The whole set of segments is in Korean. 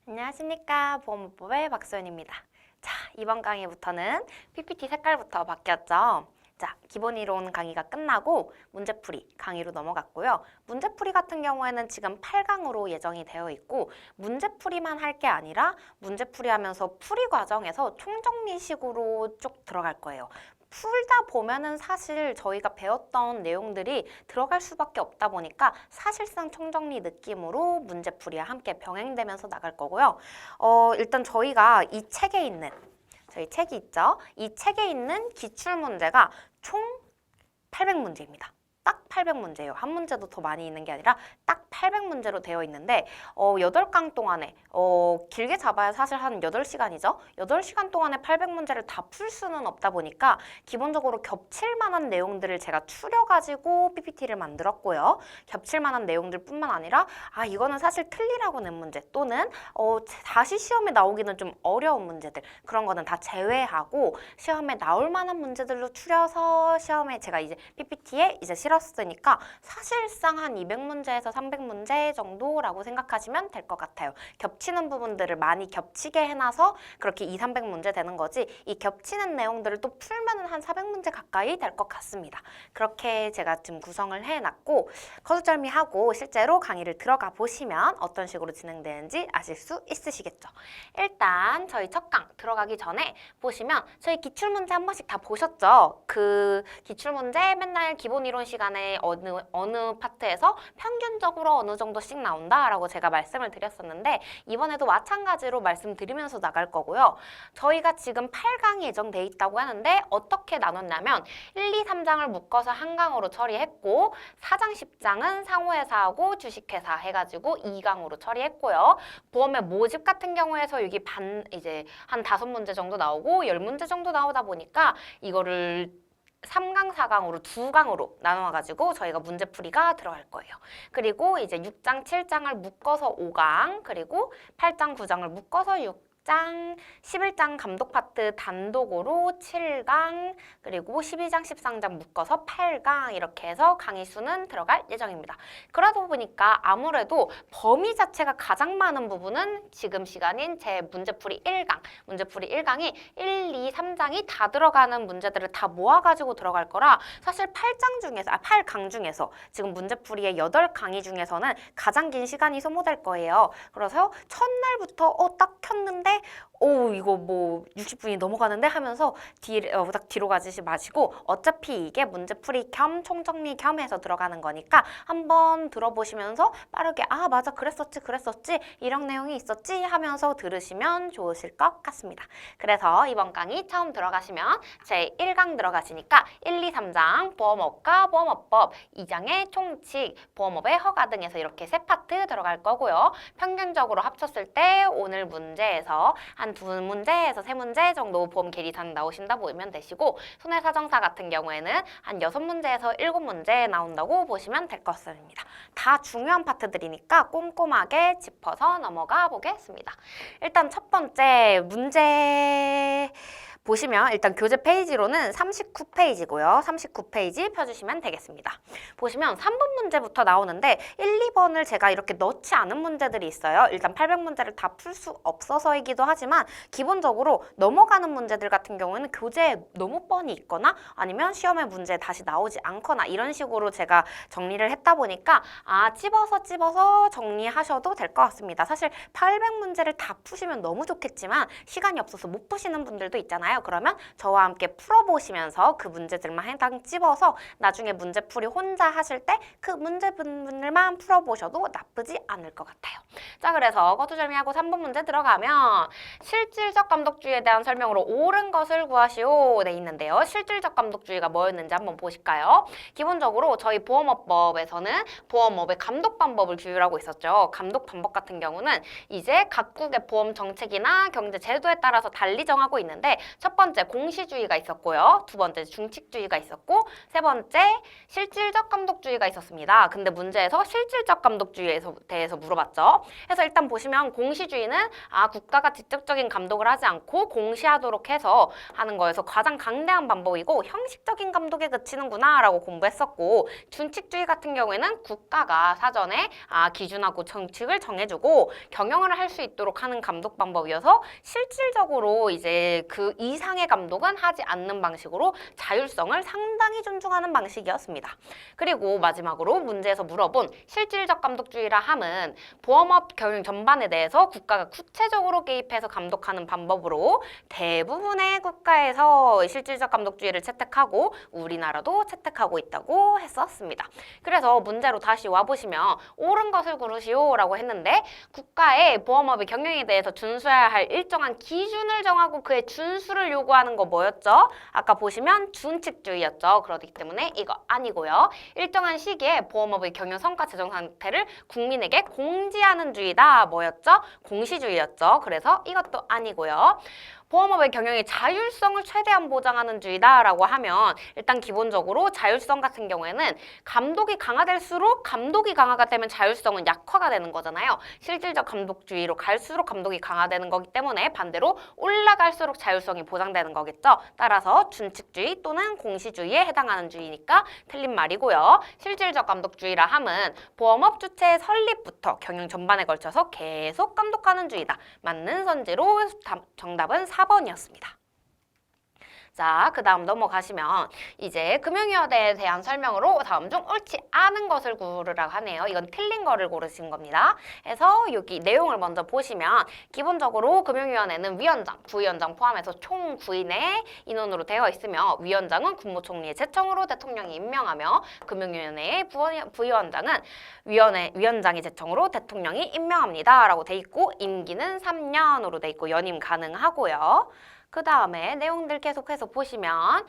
안녕하십니까. 보험법의 박소연입니다. 자, 이번 강의부터는 PPT 색깔부터 바뀌었죠. 자, 기본이론 강의가 끝나고 문제풀이 강의로 넘어갔고요. 문제풀이 같은 경우에는 지금 8강으로 예정이 되어 있고 문제풀이만 할 게 아니라 문제풀이 하면서 풀이 과정에서 총정리식으로 쭉 들어갈 거예요. 풀다 보면은 사실 저희가 배웠던 내용들이 들어갈 수밖에 없다 보니까 사실상 총정리 느낌으로 문제풀이와 함께 병행되면서 나갈 거고요. 일단 저희가 이 책에 있는 저희 책이 있죠. 이 책에 있는 기출문제가 총 800문제입니다. 딱 800문제예요. 한 문제도 더 많이 있는 게 아니라 딱 800문제로 되어 있는데 8강 동안에 길게 잡아야 사실 한 8시간이죠. 8시간 동안에 800문제를 다 풀 수는 없다 보니까 기본적으로 겹칠 만한 내용들을 제가 추려가지고 PPT를 만들었고요. 겹칠 만한 내용들 뿐만 아니라 이거는 사실 틀리라고 낸 문제 또는 다시 시험에 나오기는 좀 어려운 문제들 그런 거는 다 제외하고 시험에 나올 만한 문제들로 추려서 시험에 제가 이제 PPT에 이제 실었으니까 사실상 한 200문제에서 300문제 정도라고 생각하시면 될 것 같아요. 겹치는 부분들을 많이 겹치게 해놔서 그렇게 200~300문제 되는 거지 이 겹치는 내용들을 또 풀면 한 400문제 가까이 될 것 같습니다. 그렇게 제가 지금 구성을 해놨고 거두절미하고 실제로 강의를 들어가 보시면 어떤 식으로 진행되는지 아실 수 있으시겠죠. 일단 저희 첫 강 들어가기 전에 보시면 저희 기출문제 한 번씩 다 보셨죠? 그 기출문제 맨날 기본이론 시간에 어느 파트에서 평균적으로 어느 정도씩 나온다라고 제가 말씀을 드렸었는데 이번에도 마찬가지로 말씀드리면서 나갈 거고요. 저희가 지금 8강이 예정돼 있다고 하는데 어떻게 나눴냐면 1, 2, 3장을 묶어서 한 강으로 처리했고 4장, 10장은 상호회사하고 주식회사 해가지고 2강으로 처리했고요. 보험의 모집 같은 경우에서 여기 이제 한 5문제 정도 나오고 10문제 정도 나오다 보니까 이거를 3강, 4강으로 2강으로 나눠가지고 저희가 문제풀이가 들어갈 거예요. 그리고 이제 6장, 7장을 묶어서 5강, 그리고 8장, 9장을 묶어서 6장, 11장 감독 파트 단독으로 7강, 그리고 12장, 13장 묶어서 8강 이렇게 해서 강의 수는 들어갈 예정입니다. 그러다 보니까 아무래도 범위 자체가 가장 많은 부분은 지금 시간인 제 문제풀이 1강, 문제풀이 1강이 1, 2, 3장이 다 들어가는 문제들을 다 모아가지고 들어갈 거라 사실 8강 중에서 지금 문제풀이의 8강의 중에서는 가장 긴 시간이 소모될 거예요. 그래서 첫날부터 딱 켰는데 이거 뭐 60분이 넘어가는데 하면서 딱 뒤로 가지지 마시고 어차피 이게 문제풀이 겸 총정리 겸 해서 들어가는 거니까 한번 들어보시면서 빠르게 맞아 그랬었지 이런 내용이 있었지 하면서 들으시면 좋으실 것 같습니다. 그래서 이번 강의 처음 들어가시면 제 1강 들어가시니까 1, 2, 3장 보험업과 보험업법 2장의 총칙 보험업의 허가 등에서 이렇게 세 파트 들어갈 거고요. 평균적으로 합쳤을 때 오늘 문제에서 한 2문제에서 3문제 정도 보험 계리상 나오신다 보면 되시고 손해사정사 같은 경우에는 한 6문제에서 7문제 나온다고 보시면 될 것 같습니다. 다 중요한 파트들이니까 꼼꼼하게 짚어서 넘어가 보겠습니다. 일단 첫 번째 문제 보시면 일단 교재 페이지로는 39페이지고요. 39페이지 펴주시면 되겠습니다. 보시면 3번 문제부터 나오는데 1, 2번을 제가 이렇게 넣지 않은 문제들이 있어요. 일단 800문제를 다 풀 수 없어서이기도 하지만 기본적으로 넘어가는 문제들 같은 경우에는 교재에 너무 뻔히 있거나 아니면 시험의 문제에 다시 나오지 않거나 이런 식으로 제가 정리를 했다 보니까 찝어서 정리하셔도 될 것 같습니다. 사실 800문제를 다 푸시면 너무 좋겠지만 시간이 없어서 못 푸시는 분들도 있잖아요. 그러면 저와 함께 풀어보시면서 그 문제들만 해당 찝어서 나중에 문제풀이 혼자 하실 때 그 문제분들만 풀어보셔도 나쁘지 않을 것 같아요. 자, 그래서 거두절미하고 3번 문제 들어가면 실질적 감독주의에 대한 설명으로 옳은 것을 구하시오 돼 있는데요. 실질적 감독주의가 뭐였는지 한번 보실까요? 기본적으로 저희 보험업법에서는 보험업의 감독 방법을 규율하고 있었죠. 감독 방법 같은 경우는 이제 각국의 보험 정책이나 경제 제도에 따라서 달리 정하고 있는데 첫 번째 공시주의가 있었고요. 두 번째 중칙주의가 있었고 세 번째 실질적 감독주의가 있었습니다. 근데 문제에서 실질적 감독주의에 대해서 물어봤죠. 그래서 일단 보시면 공시주의는 국가가 직접적인 감독을 하지 않고 공시하도록 해서 하는 거여서 가장 강대한 방법이고 형식적인 감독에 그치는구나 라고 공부했었고, 중칙주의 같은 경우에는 국가가 사전에 기준하고 정칙을 정해주고 경영을 할 수 있도록 하는 감독 방법이어서 실질적으로 이제 그 이상의 감독은 하지 않는 방식으로 자율성을 상당히 존중하는 방식이었습니다. 그리고 마지막으로 문제에서 물어본 실질적 감독주의라 함은 보험업 경영 전반에 대해서 국가가 구체적으로 개입해서 감독하는 방법으로 대부분의 국가에서 실질적 감독주의를 채택하고 우리나라도 채택하고 있다고 했었습니다. 그래서 문제로 다시 와보시면 옳은 것을 고르시오 라고 했는데, 국가의 보험업의 경영에 대해서 준수해야 할 일정한 기준을 정하고 그의 준수를 요구하는 거 뭐였죠? 아까 보시면 준칙주의였죠. 그렇기 때문에 이거 아니고요. 일정한 시기에 보험업의 경영 성과 재정 상태를 국민에게 공지하는 주의다. 뭐였죠? 공시주의였죠. 그래서 이것도 아니고요. 보험업의 경영의 자율성을 최대한 보장하는 주의다라고 하면 일단 기본적으로 자율성 같은 경우에는 감독이 강화될수록, 감독이 강화가 되면 자율성은 약화가 되는 거잖아요. 실질적 감독주의로 갈수록 감독이 강화되는 거기 때문에 반대로 올라갈수록 자율성이 보장되는 거겠죠. 따라서 준칙주의 또는 공시주의에 해당하는 주의니까 틀린 말이고요. 실질적 감독주의라 함은 보험업 주체의 설립부터 경영 전반에 걸쳐서 계속 감독하는 주의다. 맞는 선지로 정답은 4번이었습니다. 자, 그 다음 넘어가시면 이제 금융위원회에 대한 설명으로 다음 중 옳지 않은 것을 고르라고 하네요. 이건 틀린 거를 고르신 겁니다. 그래서 여기 내용을 먼저 보시면 기본적으로 금융위원회는 위원장, 부위원장 포함해서 총 9인의 인원으로 되어 있으며 위원장은 국무총리의 제청으로 대통령이 임명하며 금융위원회의 부위원장은 위원장의 제청으로 대통령이 임명합니다. 라고 돼 있고 임기는 3년으로 돼 있고 연임 가능하고요. 그 다음에 내용들 계속해서 보시면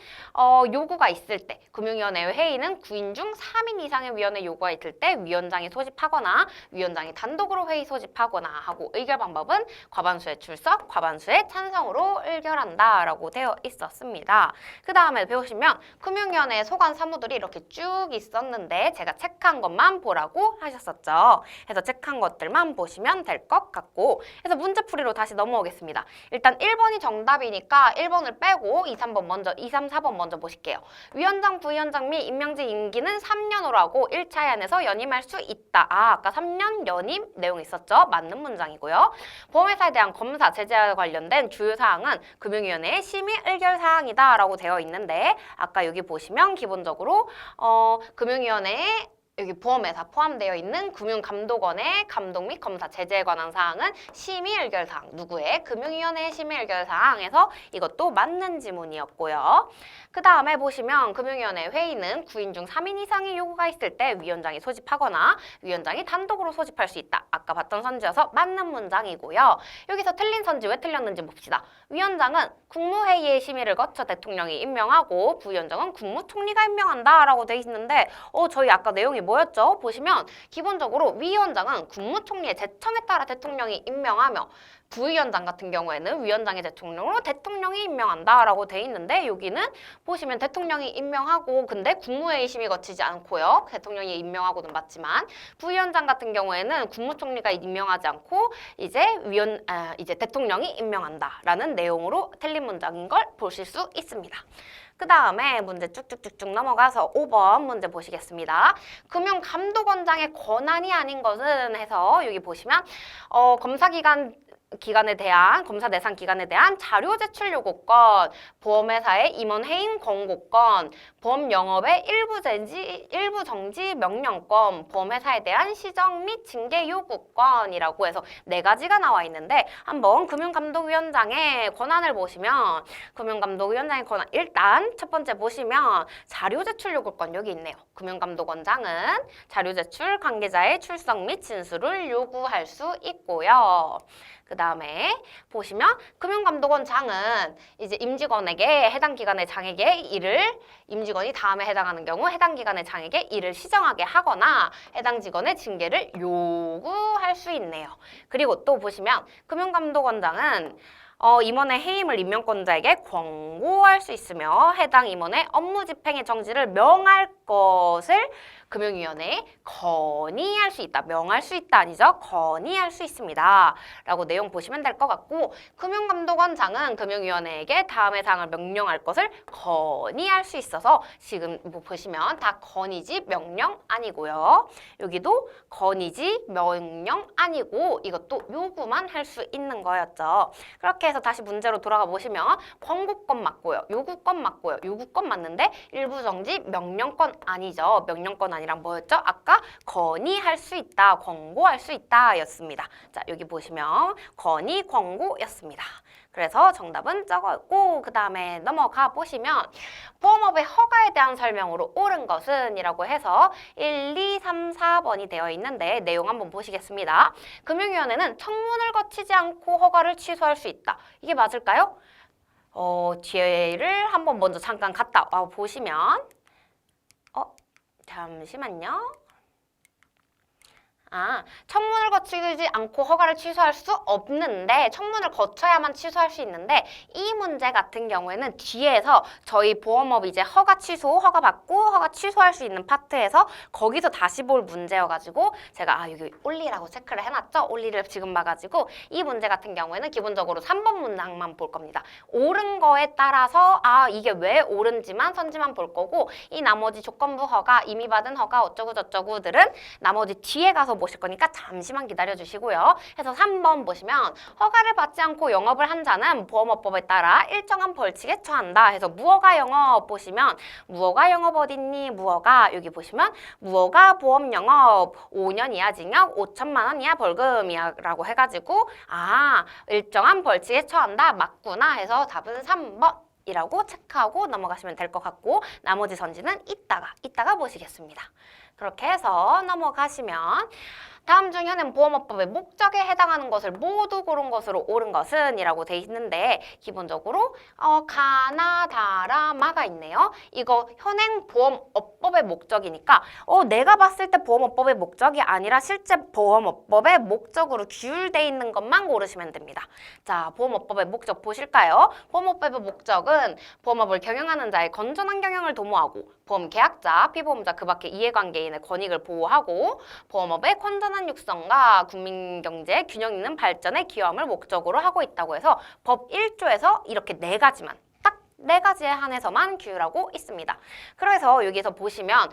요구가 있을 때 금융위원회 회의는 9인 중 3인 이상의 위원회 요구가 있을 때 위원장이 소집하거나 위원장이 단독으로 회의 소집하거나 하고 의결 방법은 과반수의 출석, 과반수의 찬성으로 의결한다 라고 되어 있었습니다. 그 다음에 배우시면 금융위원회 소관 사무들이 이렇게 쭉 있었는데 제가 체크한 것만 보라고 하셨었죠. 그래서 체크한 것들만 보시면 될 것 같고, 그래서 문제풀이로 다시 넘어오겠습니다. 일단 1번이 정답이 니까 1번을 빼고 2, 3번 먼저, 2, 3, 4번 먼저 보실게요. 위원장, 부위원장 및 임명직 임기는 3년으로 하고 1차 안에서 연임할 수 있다. 아까 3년 연임 내용 있었죠? 맞는 문장이고요. 보험회사에 대한 검사, 제재와 관련된 주요 사항은 금융위원회의 심의 의결 사항이다 라고 되어 있는데, 아까 여기 보시면 기본적으로 금융위원회의 여기 보험회사 포함되어 있는 금융감독원의 감독 및 검사 제재에 관한 사항은 심의의결사항, 누구의? 금융위원회의 심의의결사항에서 이것도 맞는 지문이었고요. 그 다음에 보시면 금융위원회 회의는 9인 중 3인 이상의 요구가 있을 때 위원장이 소집하거나 위원장이 단독으로 소집할 수 있다. 아까 봤던 선지여서 맞는 문장이고요. 여기서 틀린 선지 왜 틀렸는지 봅시다. 위원장은 국무회의의 심의를 거쳐 대통령이 임명하고 부위원장은 국무총리가 임명한다 라고 돼 있는데 저희 아까 내용이 뭐였죠? 보시면 기본적으로 위원장은 국무총리의 제청에 따라 대통령이 임명하며 부위원장 같은 경우에는 위원장의 제청으로 대통령이 임명한다라고 돼 있는데, 여기는 보시면 대통령이 임명하고 근데 국무회의 심의 거치지 않고요. 대통령이 임명하고는 맞지만 부위원장 같은 경우에는 국무총리가 임명하지 않고 이제 대통령이 임명한다라는 내용으로 틀린 문장인 걸 보실 수 있습니다. 그 다음에 문제 쭉쭉쭉쭉 넘어가서 5번 문제 보시겠습니다. 금융감독원장의 권한이 아닌 것은 해서 여기 보시면 기관에 대한 검사 대상 기관에 대한 자료 제출 요구권, 보험회사의 임원 해임 권고권, 보험 영업의 일부 정지 명령권, 보험회사에 대한 시정 및 징계 요구권이라고 해서 4가지가 나와 있는데, 한번 금융감독위원장의 권한을 보시면 금융감독위원장의 권한, 일단 첫 번째 보시면 자료 제출 요구권 여기 있네요. 금융감독원장은 자료 제출 관계자의 출석 및 진술을 요구할 수 있고요. 그 다음에 보시면 금융감독원장은 이제 임직원에게 해당 기관의 장에게 임직원이 다음에 해당하는 경우 해당 기관의 장에게 일을 시정하게 하거나 해당 직원의 징계를 요구할 수 있네요. 그리고 또 보시면 금융감독원장은 임원의 해임을 임명권자에게 권고할 수 있으며 해당 임원의 업무 집행의 정지를 명할 것을 금융위원회에 건의할 수 있다. 명할 수 있다 아니죠? 건의할 수 있습니다. 라고 내용 보시면 될 것 같고 금융감독원장은 금융위원회에게 다음의 사항을 명령할 것을 건의할 수 있어서 지금 뭐 보시면 다 건의지 명령 아니고요. 여기도 건의지 명령 아니고 이것도 요구만 할 수 있는 거였죠. 그렇게 해서 다시 문제로 돌아가 보시면 권고권 맞고요. 요구권 맞고요. 요구권 맞는데 일부 정지 명령권 아니죠. 명령권 아니랑 뭐였죠? 아까 건의할 수 있다, 권고할 수 있다 였습니다. 자, 여기 보시면 건의, 권고였습니다. 그래서 정답은 저거였고 그 다음에 넘어가 보시면 보험업의 허가에 대한 설명으로 옳은 것은 이라고 해서 1, 2, 3, 4번이 되어 있는데 내용 한번 보시겠습니다. 금융위원회는 청문을 거치지 않고 허가를 취소할 수 있다. 이게 맞을까요? 뒤를 한번 먼저 잠깐 갔다 와 보시면 잠시만요. 청문을 거치지 않고 허가를 취소할 수 없는데 청문을 거쳐야만 취소할 수 있는데 이 문제 같은 경우에는 뒤에서 저희 보험업 이제 허가 취소, 허가 받고 허가 취소할 수 있는 파트에서 거기서 다시 볼 문제여가지고 제가 여기 올리라고 체크를 해놨죠. 올리를 지금 봐가지고 이 문제 같은 경우에는 기본적으로 3번 문항만 볼 겁니다. 옳은 거에 따라서 이게 왜 옳은지만 선지만 볼 거고 이 나머지 조건부 허가, 이미 받은 허가 어쩌고 저쩌고들은 나머지 뒤에 가서 보실 거니까 잠시만 기다려 주시고요. 그래서 3번 보시면 허가를 받지 않고 영업을 한 자는 보험업법에 따라 일정한 벌칙에 처한다 해서 무허가 영업 보시면 무허가 영업 어딨니? 무허가 여기 보시면 무허가 보험 영업 5년 이하 징역 5천만 원 이하 벌금이라고 해가지고 일정한 벌칙에 처한다 맞구나 해서 답은 3번 이라고 체크하고 넘어가시면 될 것 같고 나머지 선지는 이따가 보시겠습니다. 그렇게 해서 넘어가시면 다음 중 현행 보험업법의 목적에 해당하는 것을 모두 고른 것으로 옳은 것은 이라고 돼 있는데 기본적으로 가나 다라 마가 있네요. 이거 현행 보험업법의 목적이니까 내가 봤을 때 보험업법의 목적이 아니라 실제 보험업법의 목적으로 규율돼 있는 것만 고르시면 됩니다. 자, 보험업법의 목적 보실까요? 보험업법의 목적은 보험업을 경영하는 자의 건전한 경영을 도모하고 보험계약자, 피보험자 그 밖의 이해관계인의 권익을 보호하고 보험업의 건전한 육성과 국민경제 균형 있는 발전에 기여함을 목적으로 하고 있다고 해서 법 1조에서 이렇게 4가지만 딱 4가지에 한해서만 규율하고 있습니다. 그래서 여기서 보시면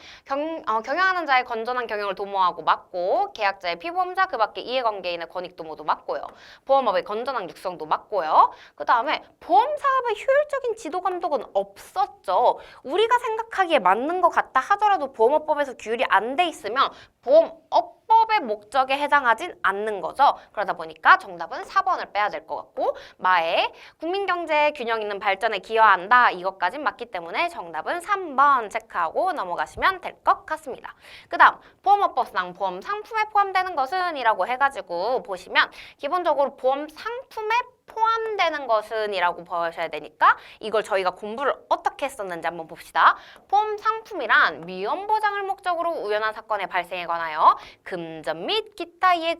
경영하는 자의 건전한 경영을 도모하고 맞고 계약자의 피보험자 그 밖의 이해관계인의 권익 도모도 맞고요. 보험업의 건전한 육성도 맞고요. 그 다음에 보험사업의 효율적인 지도 감독은 없었죠. 우리가 생각하기에 맞는 것 같다 하더라도 보험업법에서 규율이 안 돼 있으면 보험업법의 목적에 해당하진 않는 거죠. 그러다 보니까 정답은 4번을 빼야 될 것 같고 마에 국민경제 균형 있는 발전에 기여한다 이것까진 맞기 때문에 정답은 3번 체크하고 넘어가시면 될 것 같습니다. 그 다음 보험업법상 보험 상품에 포함되는 것은 이라고 해가지고 보시면 기본적으로 보험 상품에 포함되는 것은 이라고 보셔야 되니까 이걸 저희가 공부를 어떻게 했었는지 한번 봅시다. 보험 상품이란 위험 보장을 목적으로 우연한 사건의 발생에 관하여 금전 및 기타의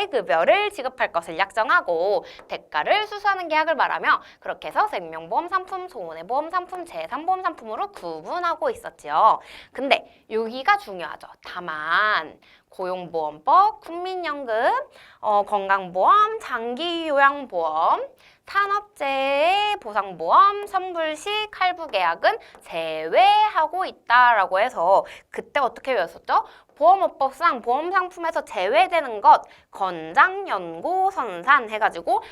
급여를 지급할 것을 약정하고 대가를 수수하는 계약을 말하며 그렇게 해서 생명보험 상품, 손해보험 상품, 재산보험 상품으로 구분하고 있었지요. 근데 여기가 중요하죠. 다만 고용보험법, 국민연금, 건강보험, 장기요양보험, 산업재해 보상보험, 선불시, 할부계약은 제외하고 있다라고 해서 그때 어떻게 배웠었죠? 보험업법상 보험상품에서 제외되는 것 건장, 연고, 선산 해가지고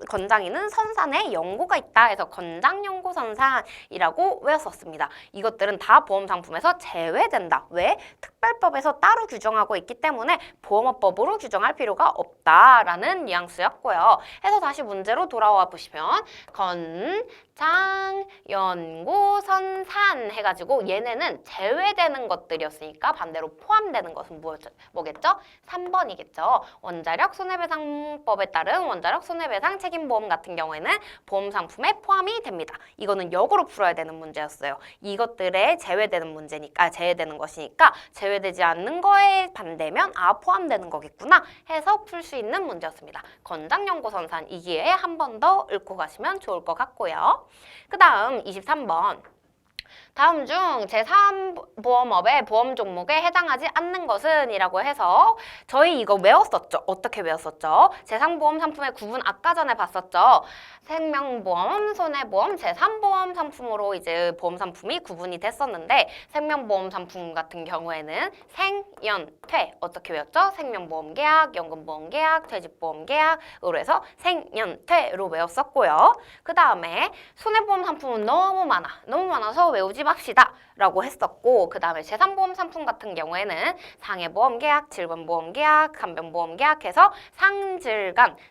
건장이는 선산에 연고가 있다 해서 건장, 연고, 선산이라고 외웠었습니다. 이것들은 다 보험상품에서 제외된다. 왜? 특별법에서 따로 규정하고 있기 때문에 보험업법으로 규정할 필요가 없다라는 뉘앙스였고요. 해서 다시 문제로 돌아와 보시면 장, 연고, 선, 산 해가지고 얘네는 제외되는 것들이었으니까 반대로 포함되는 것은 뭐겠죠? 3번이겠죠. 원자력 손해배상법에 따른 원자력 손해배상 책임보험 같은 경우에는 보험 상품에 포함이 됩니다. 이거는 역으로 풀어야 되는 문제였어요. 이것들에 제외되는 것이니까 제외되지 않는 거에 반대면 포함되는 거겠구나 해서 풀 수 있는 문제였습니다. 건장, 연고, 선산 이 기회에 한 번 더 읽고 가시면 좋을 것 같고요. 그 다음 23번. 다음 중 제3보험업의 보험 종목에 해당하지 않는 것은 이라고 해서 저희 이거 외웠었죠. 어떻게 외웠었죠? 제3보험 상품의 구분 아까 전에 봤었죠. 생명보험, 손해보험, 제3보험 상품으로 이제 보험 상품이 구분이 됐었는데 생명보험 상품 같은 경우에는 생, 연, 퇴 어떻게 외웠죠? 생명보험 계약, 연금보험 계약, 퇴직보험 계약으로 해서 생, 연, 퇴로 외웠었고요. 그 다음에 손해보험 상품은 너무 많아서 외우지 맙시다 라고 했었고 그 다음에 제3보험 상품 같은 경우에는 상해보험 계약, 질병보험 계약, 간병보험 계약해서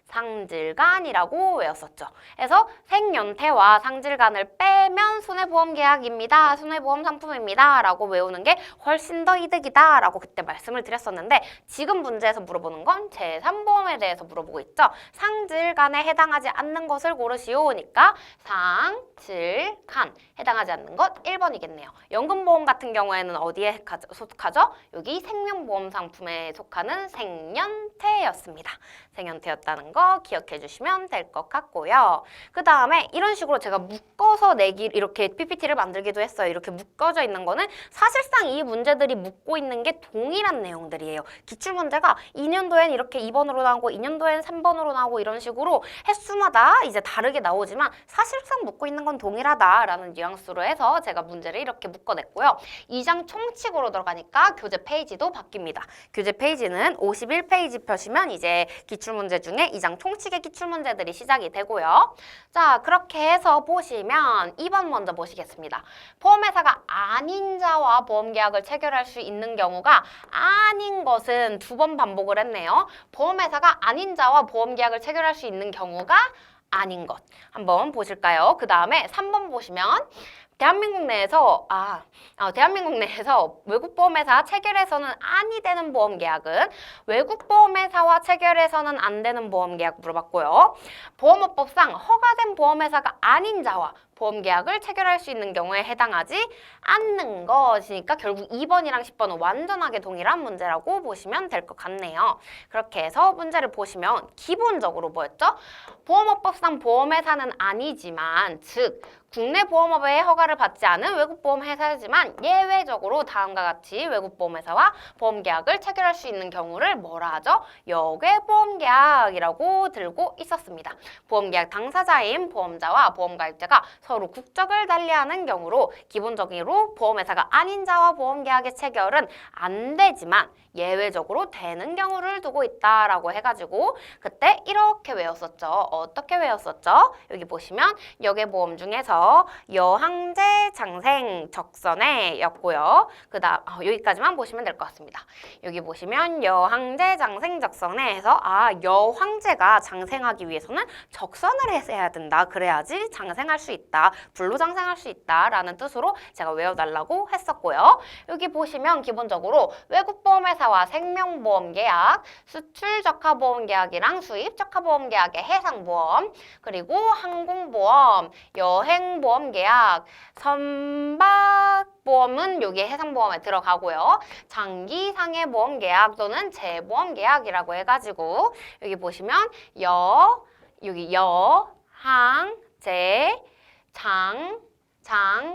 상질간이라고 외웠었죠. 그래서 생연태와 상질간을 빼면 손해보험 계약입니다. 손해보험 상품입니다. 라고 외우는 게 훨씬 더 이득이다 라고 그때 말씀을 드렸었는데 지금 문제에서 물어보는 건 제3보험에 대해서 물어보고 있죠. 상질간에 해당하지 않는 것을 고르시오니까 상질간 해당하지 않는 것 1번이겠네요. 연금보험 같은 경우에는 어디에 속하죠? 여기 생명보험 상품에 속하는 생연태였습니다. 생연태였다는 거 기억해 주시면 될 것 같고요. 그 다음에 이런 식으로 제가 묶어서 내기 이렇게 PPT를 만들기도 했어요. 이렇게 묶어져 있는 거는 사실상 이 문제들이 묶고 있는 게 동일한 내용들이에요. 기출문제가 2년도엔 이렇게 2번으로 나오고 2년도엔 3번으로 나오고 이런 식으로 횟수마다 이제 다르게 나오지만 사실상 묶고 있는 건 동일하다라는 뉘앙스로 해서 제가 문제를 이렇게 묶어냈고요. 2장 총칙으로 들어가니까 교재 페이지도 바뀝니다. 교재 페이지는 51페이지 펴시면 이제 기출문제 중에 2장 총칙의 기출문제들이 시작이 되고요. 자, 그렇게 해서 보시면 2번 먼저 보시겠습니다. 보험회사가 아닌 자와 보험계약을 체결할 수 있는 경우가 아닌 것은 2번 반복을 했네요. 보험회사가 아닌 자와 보험계약을 체결할 수 있는 경우가 아닌 것 한번 보실까요? 그 다음에 3번 보시면 대한민국 내에서 외국 보험회사 체결해서는 아니 되는 보험계약은 외국 보험회사와 체결해서는 안 되는 보험계약 물어봤고요. 보험업법상 허가된 보험회사가 아닌 자와 보험계약을 체결할 수 있는 경우에 해당하지 않는 것이니까 결국 2번이랑 10번은 완전하게 동일한 문제라고 보시면 될 것 같네요. 그렇게 해서 문제를 보시면 기본적으로 뭐였죠? 보험업법상 보험회사는 아니지만 즉 국내 보험업의 허가를 받지 않은 외국 보험회사지만 예외적으로 다음과 같이 외국 보험회사와 보험계약을 체결할 수 있는 경우를 뭐라 하죠? 역외 보험계약이라고 들고 있었습니다. 보험계약 당사자인 보험자와 보험가입자가 서로 국적을 달리하는 경우로 기본적으로 보험회사가 아닌 자와 보험계약의 체결은 안 되지만 예외적으로 되는 경우를 두고 있다라고 해가지고 그때 이렇게 외웠었죠. 어떻게 외웠었죠? 여기 보시면 역외보험 중에서 여항제, 장생, 적선해 였고요. 그 다음 여기까지만 보시면 될 것 같습니다. 여기 보시면 여항제, 장생, 적선해 해서 여황제가 장생하기 위해서는 적선을 해야 된다. 그래야지 장생할 수 있다. 불로장생할 수 있다라는 뜻으로 제가 외워달라고 했었고요. 여기 보시면 기본적으로 외국보험회사와 생명보험 계약, 수출 적하보험 계약이랑 수입 적하보험 계약의 해상보험, 그리고 항공보험, 여행보험 계약, 선박보험은 여기에 해상보험에 들어가고요. 장기상해보험 계약 또는 재보험 계약이라고 해가지고 여기 보시면 여기 항, 제,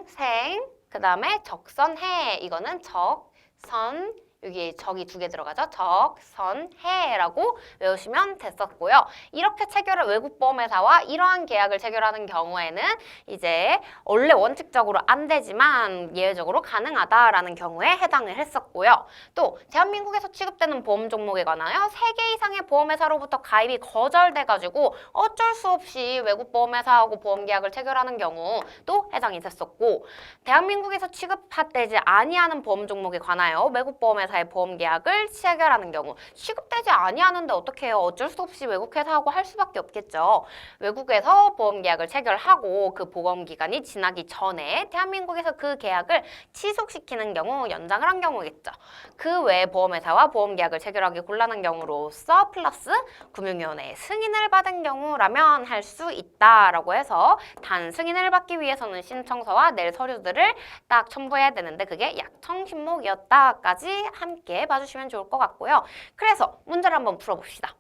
생, 그 다음에 적선해 이거는 적선 여기 적이 2개 들어가죠. 적선해라고 외우시면 됐었고요. 이렇게 체결을 외국 보험회사와 이러한 계약을 체결하는 경우에는 이제 원래 원칙적으로 안 되지만 예외적으로 가능하다라는 경우에 해당을 했었고요. 또 대한민국에서 취급되는 보험 종목에 관하여 3개 이상의 보험회사로부터 가입이 거절돼가지고 어쩔 수 없이 외국 보험회사하고 보험계약을 체결하는 경우 또 해당이 됐었고 대한민국에서 취급되지 아니하는 보험 종목에 관하여 외국 보험회사 외국보험회사의 보험계약을 체결하는 경우 취급되지 아니하는데 어떻게 해요? 어쩔 수 없이 외국회사하고 할 수밖에 없겠죠. 외국에서 보험계약을 체결하고 그 보험기간이 지나기 전에 대한민국에서 그 계약을 취소시키는 경우 연장을 한 경우겠죠. 그 외에 보험회사와 보험계약을 체결하기 곤란한 경우로서 플러스 금융위원회의 승인을 받은 경우라면 할 수 있다라고 해서 단 승인을 받기 위해서는 신청서와 낼 서류들을 딱 첨부해야 되는데 그게 약정 신목이었다까지 함께 봐주시면 좋을 것 같고요. 그래서 문제를 한번 풀어봅시다.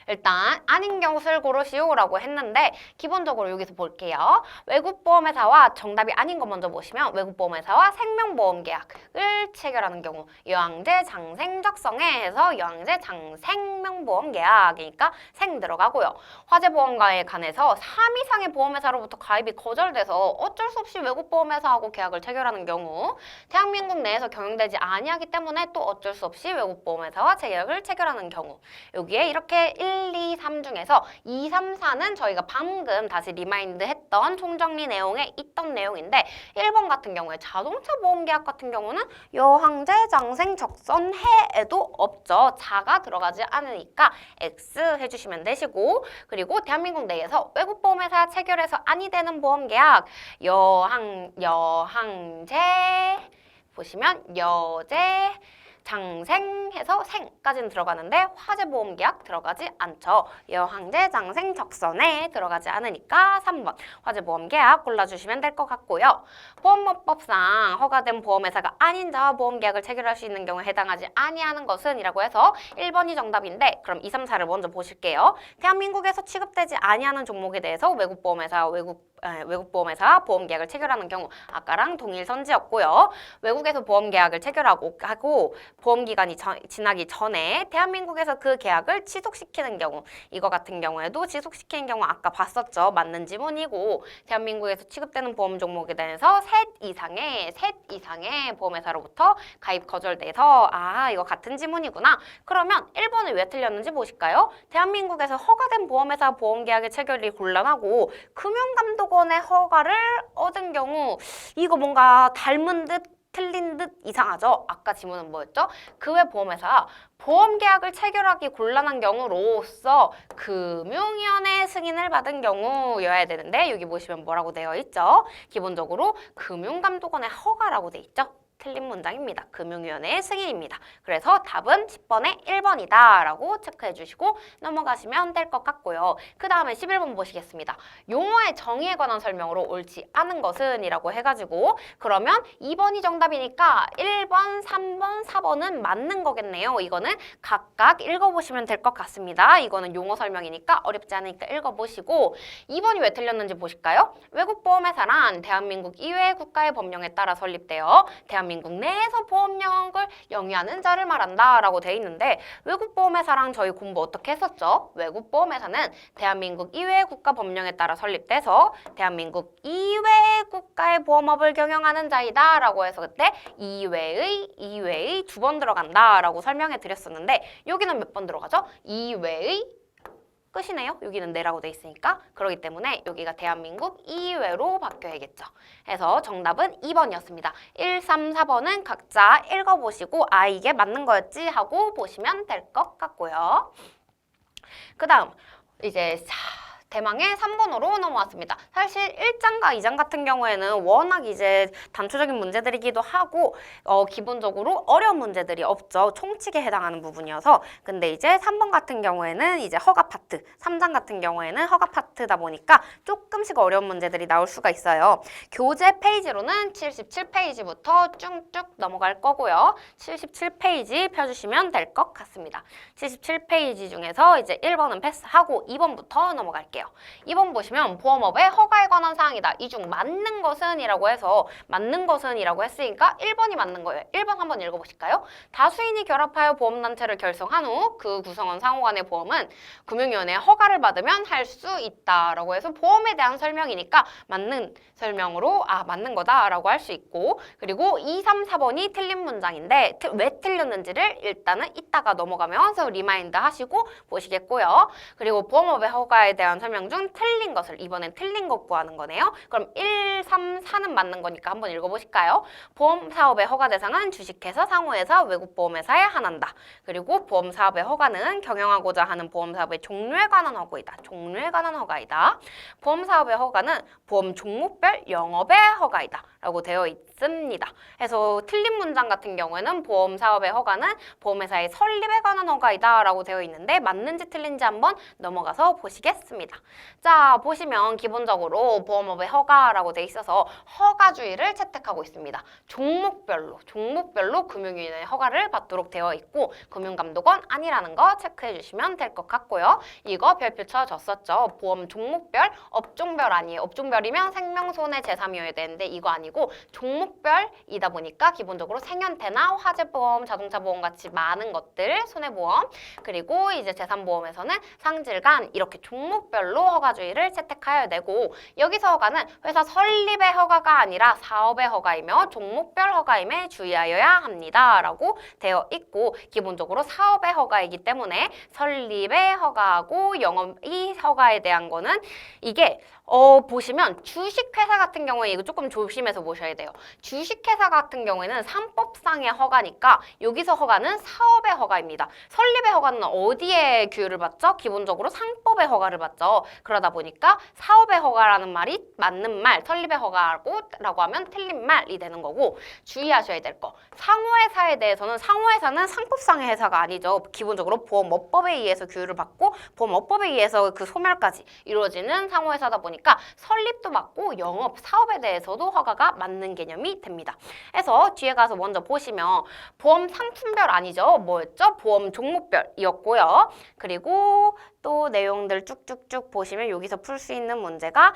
일단 아닌 것을 고르시오라고 했는데 기본적으로 여기서 볼게요. 외국보험회사와 정답이 아닌 거 먼저 보시면 외국보험회사와 생명보험계약을 체결하는 경우 여왕제 장생적성에 해서 여왕제 장생명보험계약이니까 생 들어가고요. 화재보험가에 관해서 3 이상의 보험회사로부터 가입이 거절돼서 어쩔 수 없이 외국보험회사하고 계약을 체결하는 경우 대한민국 내에서 경영되지 아니하기 때문에 또 어쩔 수 없이 외국보험회사와 계약을 체결하는 경우 여기에 이렇게 1, 2, 3 중에서 2, 3, 4는 저희가 방금 다시 리마인드 했던 총정리 내용에 있던 내용인데 1번 같은 경우에 자동차 보험계약 같은 경우는 여황제 장생 적선해에도 없죠. 자가 들어가지 않으니까 X 해주시면 되시고 그리고 대한민국 내에서 외국보험회사 체결해서 아니 되는 보험계약 여항제 보시면 여제 장생해서 생까지는 들어가는데 화재보험계약 들어가지 않죠. 여황제 장생 적선에 들어가지 않으니까 3번 화재보험계약 골라주시면 될 것 같고요. 보험업법상 허가된 보험회사가 아닌 자와 보험계약을 체결할 수 있는 경우에 해당하지 아니하는 것은 이라고 해서 1번이 정답인데 그럼 2, 3, 4를 먼저 보실게요. 대한민국에서 취급되지 아니하는 종목에 대해서 외국보험회사와 외국보험회사와 보험계약을 체결하는 경우 아까랑 동일선지였고요. 외국에서 보험계약을 체결하고 보험기간이 지나기 전에 대한민국에서 그 계약을 취소시키는 경우 이거 같은 경우에도 취소시키는 경우 아까 봤었죠. 맞는 지문이고 대한민국에서 취급되는 보험 종목에 대해서 셋 이상의 보험회사로부터 가입 거절돼서 이거 같은 지문이구나. 그러면 1번을 왜 틀렸는지 보실까요? 대한민국에서 허가된 보험회사 보험계약의 체결이 곤란하고 금융감독원의 허가를 얻은 경우 이거 뭔가 닮은 듯 틀린 듯 이상하죠? 아까 지문은 뭐였죠? 그 외 보험회사 보험계약을 체결하기 곤란한 경우로서 금융위원회 승인을 받은 경우여야 되는데 여기 보시면 뭐라고 되어 있죠? 기본적으로 금융감독원의 허가라고 되어 있죠? 틀린 문장입니다. 금융위원회의 승인입니다. 그래서 답은 10번에 1번이다 라고 체크해 주시고 넘어가시면 될 것 같고요. 그 다음에 11번 보시겠습니다. 용어의 정의에 관한 설명으로 옳지 않은 것은 이라고 해가지고 그러면 2번이 정답이니까 1번, 3번, 4번은 맞는 거겠네요. 이거는 각각 읽어보시면 될 것 같습니다. 이거는 용어 설명이니까 어렵지 않으니까 읽어보시고 2번이 왜 틀렸는지 보실까요? 외국보험회사란 대한민국 이외의 국가의 법령에 따라 설립되어 대한민국 내에서 보험력을 영위하는 자를 말한다 라고 돼 있는데 외국보험회사랑 저희 공부 어떻게 했었죠? 외국보험회사는 대한민국 이외의 국가 법령에 따라 설립돼서 대한민국 이외의 국가의 보험업을 경영하는 자이다 라고 해서 그때 이외의 2번 들어간다 라고 설명해 드렸었는데 여기는 몇 번 들어가죠? 이외의 끝이네요. 여기는 네라고 돼 있으니까. 그렇기 때문에 여기가 대한민국 이외로 바뀌어야겠죠. 그래서 정답은 2번이었습니다. 1, 3, 4번은 각자 읽어보시고 이게 맞는 거였지 하고 보시면 될 것 같고요. 그 다음 이제 대망의 3번으로 넘어왔습니다. 사실 1장과 2장 같은 경우에는 워낙 이제 단초적인 문제들이기도 하고 기본적으로 어려운 문제들이 없죠. 총칙에 해당하는 부분이어서. 근데 이제 3번 같은 경우에는 이제 허가 파트, 3장 같은 경우에는 허가 파트다 보니까 조금씩 어려운 문제들이 나올 수가 있어요. 교재 페이지로는 77페이지부터 쭉쭉 넘어갈 거고요. 77페이지 펴주시면 될 것 같습니다. 77페이지 중에서 이제 1번은 패스하고 2번부터 넘어갈게요. 2번 보시면 보험업의 허가에 관한 사항이다. 이 중 맞는 것은 이라고 해서 맞는 것은 이라고 했으니까 1번이 맞는 거예요. 1번 한번 읽어보실까요? 다수인이 결합하여 보험단체를 결성한 후 그 구성원 상호 간의 보험은 금융위원회의 허가를 받으면 할 수 있다 라고 해서 보험에 대한 설명이니까 맞는 설명으로 맞는 거다 라고 할 수 있고 그리고 2, 3, 4번이 틀린 문장인데 왜 틀렸는지를 일단은 이따가 넘어가면서 리마인드 하시고 보시겠고요. 그리고 보험업의 허가에 대한 설명 중 틀린 것을 이번엔 틀린 것 구하는 거네요. 그럼 1, 3, 4는 맞는 거니까 한번 읽어보실까요? 보험사업의 허가 대상은 주식회사, 상호회사, 외국보험회사에 한한다. 그리고 보험사업의 허가는 경영하고자 하는 보험사업의 종류에 관한 허가이다. 종류에 관한 허가이다. 보험사업의 허가는 보험 종목별 영업의 허가이다. 라고 되어 있습니다. 그래서 틀린 문장 같은 경우에는 보험사업의 허가는 보험회사의 설립에 관한 허가이다 라고 되어 있는데 맞는지 틀린지 한번 넘어가서 보시겠습니다. 자, 보시면 기본적으로 보험업의 허가라고 되어 있어서 허가주의를 채택하고 있습니다. 종목별로 금융위원회 허가를 받도록 되어 있고 금융감독원 아니라는 거 체크해 주시면 될 것 같고요. 이거 별표 쳐줬었죠. 보험 종목별, 업종별 아니에요. 업종별이면 생명손해 제3이어야 되는데 이거 아니고 종목별이다 보니까 기본적으로 생연태나 화재보험, 자동차보험 같이 많은 것들, 손해보험, 그리고 이제 제3보험에서는 상질간 이렇게 종목별로 허가주의를 채택하여야 되고 여기서 허가는 회사 설립의 허가가 아니라 사업의 허가이며 종목별 허가임에 주의하여야 합니다. 라고 되어 있고 기본적으로 사업의 허가이기 때문에 설립의 허가하고 영업의 허가에 대한 거는 이게 보시면 주식회사 같은 경우에 이거 조금 조심해서 보셔야 돼요. 주식회사 같은 경우에는 상법상의 허가니까 여기서 허가는 사업의 허가입니다. 설립의 허가는 어디에 규율을 받죠? 기본적으로 상법의 허가를 받죠. 그러다 보니까 사업의 허가라는 말이 맞는 말, 설립의 허가라고 하면 틀린 말이 되는 거고 주의하셔야 될 거. 상호회사에 대해서는 상호회사는 상법상의 회사가 아니죠. 기본적으로 보험업법에 의해서 규율을 받고 보험업법에 의해서 그 소멸까지 이루어지는 상호회사다 보니까 설립도 맞고 영업, 사업에 대해서도 허가가 맞는 개념이 됩니다. 그래서 뒤에 가서 먼저 보시면 보험 상품별 아니죠. 뭐였죠? 보험 종목별이었고요. 그리고 또 내용들 쭉쭉쭉 보시면 여기서 풀 수 있는 문제가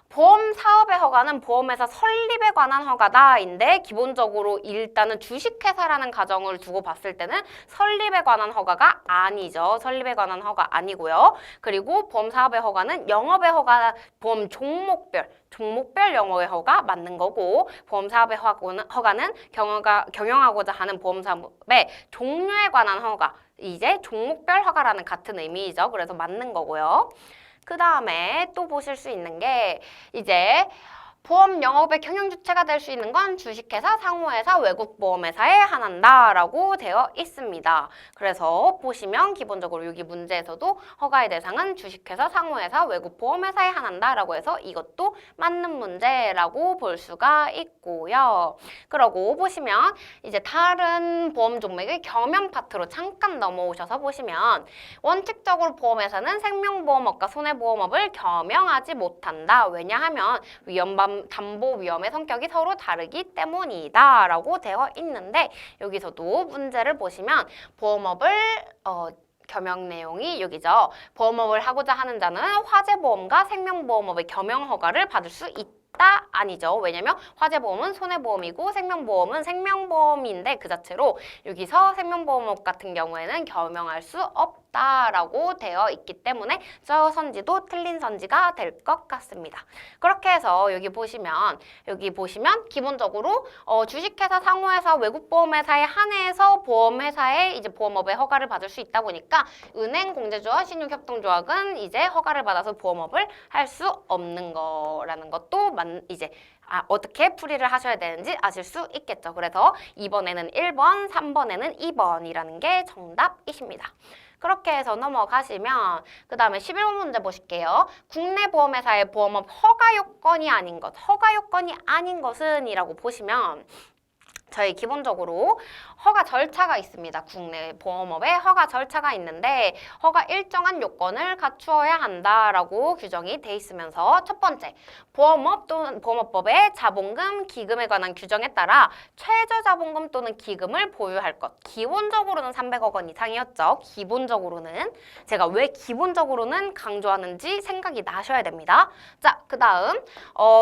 보험 사업의 허가는 보험회사 설립에 관한 허가다인데 기본적으로 일단은 주식회사라는 가정을 두고 봤을 때는 설립에 관한 허가가 아니죠. 설립에 관한 허가 아니고요. 그리고 보험 사업의 허가는 영업의 허가, 보험 종목별 영업의 허가 맞는 거고 보험 사업의 허가는 경영하고자 하는 보험 사업의 종류에 관한 허가 이제 종목별 허가라는 같은 의미이죠. 그래서 맞는 거고요. 그 다음에 또 보실 수 있는 게 이제 보험 영업의 경영 주체가 될 수 있는 건 주식회사, 상호회사, 외국보험회사에 한한다라고 되어 있습니다. 그래서 보시면 기본적으로 여기 문제에서도 허가의 대상은 주식회사, 상호회사, 외국보험회사에 한한다라고 해서 이것도 맞는 문제라고 볼 수가 있고요. 그러고 보시면 이제 다른 보험 종목의 겸용 파트로 잠깐 넘어오셔서 보시면 원칙적으로 보험회사는 생명보험업과 손해보험업을 겸용하지 못한다. 왜냐하면 담보 위험의 성격이 서로 다르기 때문이다 라고 되어 있는데 여기서도 문제를 보시면 보험업을 겸용 내용이 여기죠. 보험업을 하고자 하는 자는 화재보험과 생명보험업의 겸용 허가를 받을 수 있다. 아니죠. 왜냐면 화재보험은 손해보험이고 생명보험은 생명보험인데 그 자체로 여기서 생명보험업 같은 경우에는 겸용할 수 없다라고 되어 있기 때문에 저 선지도 틀린 선지가 될 것 같습니다. 그렇게 해서 여기 보시면 기본적으로 주식회사, 상호회사, 외국보험회사에 한해서 보험회사에 이제 보험업의 허가를 받을 수 있다 보니까 은행, 공제조합, 신용협동조합은 이제 허가를 받아서 보험업을 할 수 없는 거라는 것도 이제 어떻게 풀이를 하셔야 되는지 아실 수 있겠죠. 그래서 2번에는 1번, 3번에는 2번이라는 게 정답이십니다. 그렇게 해서 넘어가시면 그 다음에 11번 문제 보실게요. 국내 보험회사의 보험업 허가 요건이 아닌 것은 이라고 보시면 저희 기본적으로 허가 절차가 있습니다. 국내 보험업에 허가 절차가 있는데 허가 일정한 요건을 갖추어야 한다라고 규정이 돼 있으면서 첫 번째, 보험업 또는 보험업법의 자본금, 기금에 관한 규정에 따라 최저자본금 또는 기금을 보유할 것. 기본적으로는 300억 원 이상이었죠. 기본적으로는. 제가 왜 기본적으로는 강조하는지 생각이 나셔야 됩니다. 자, 그 다음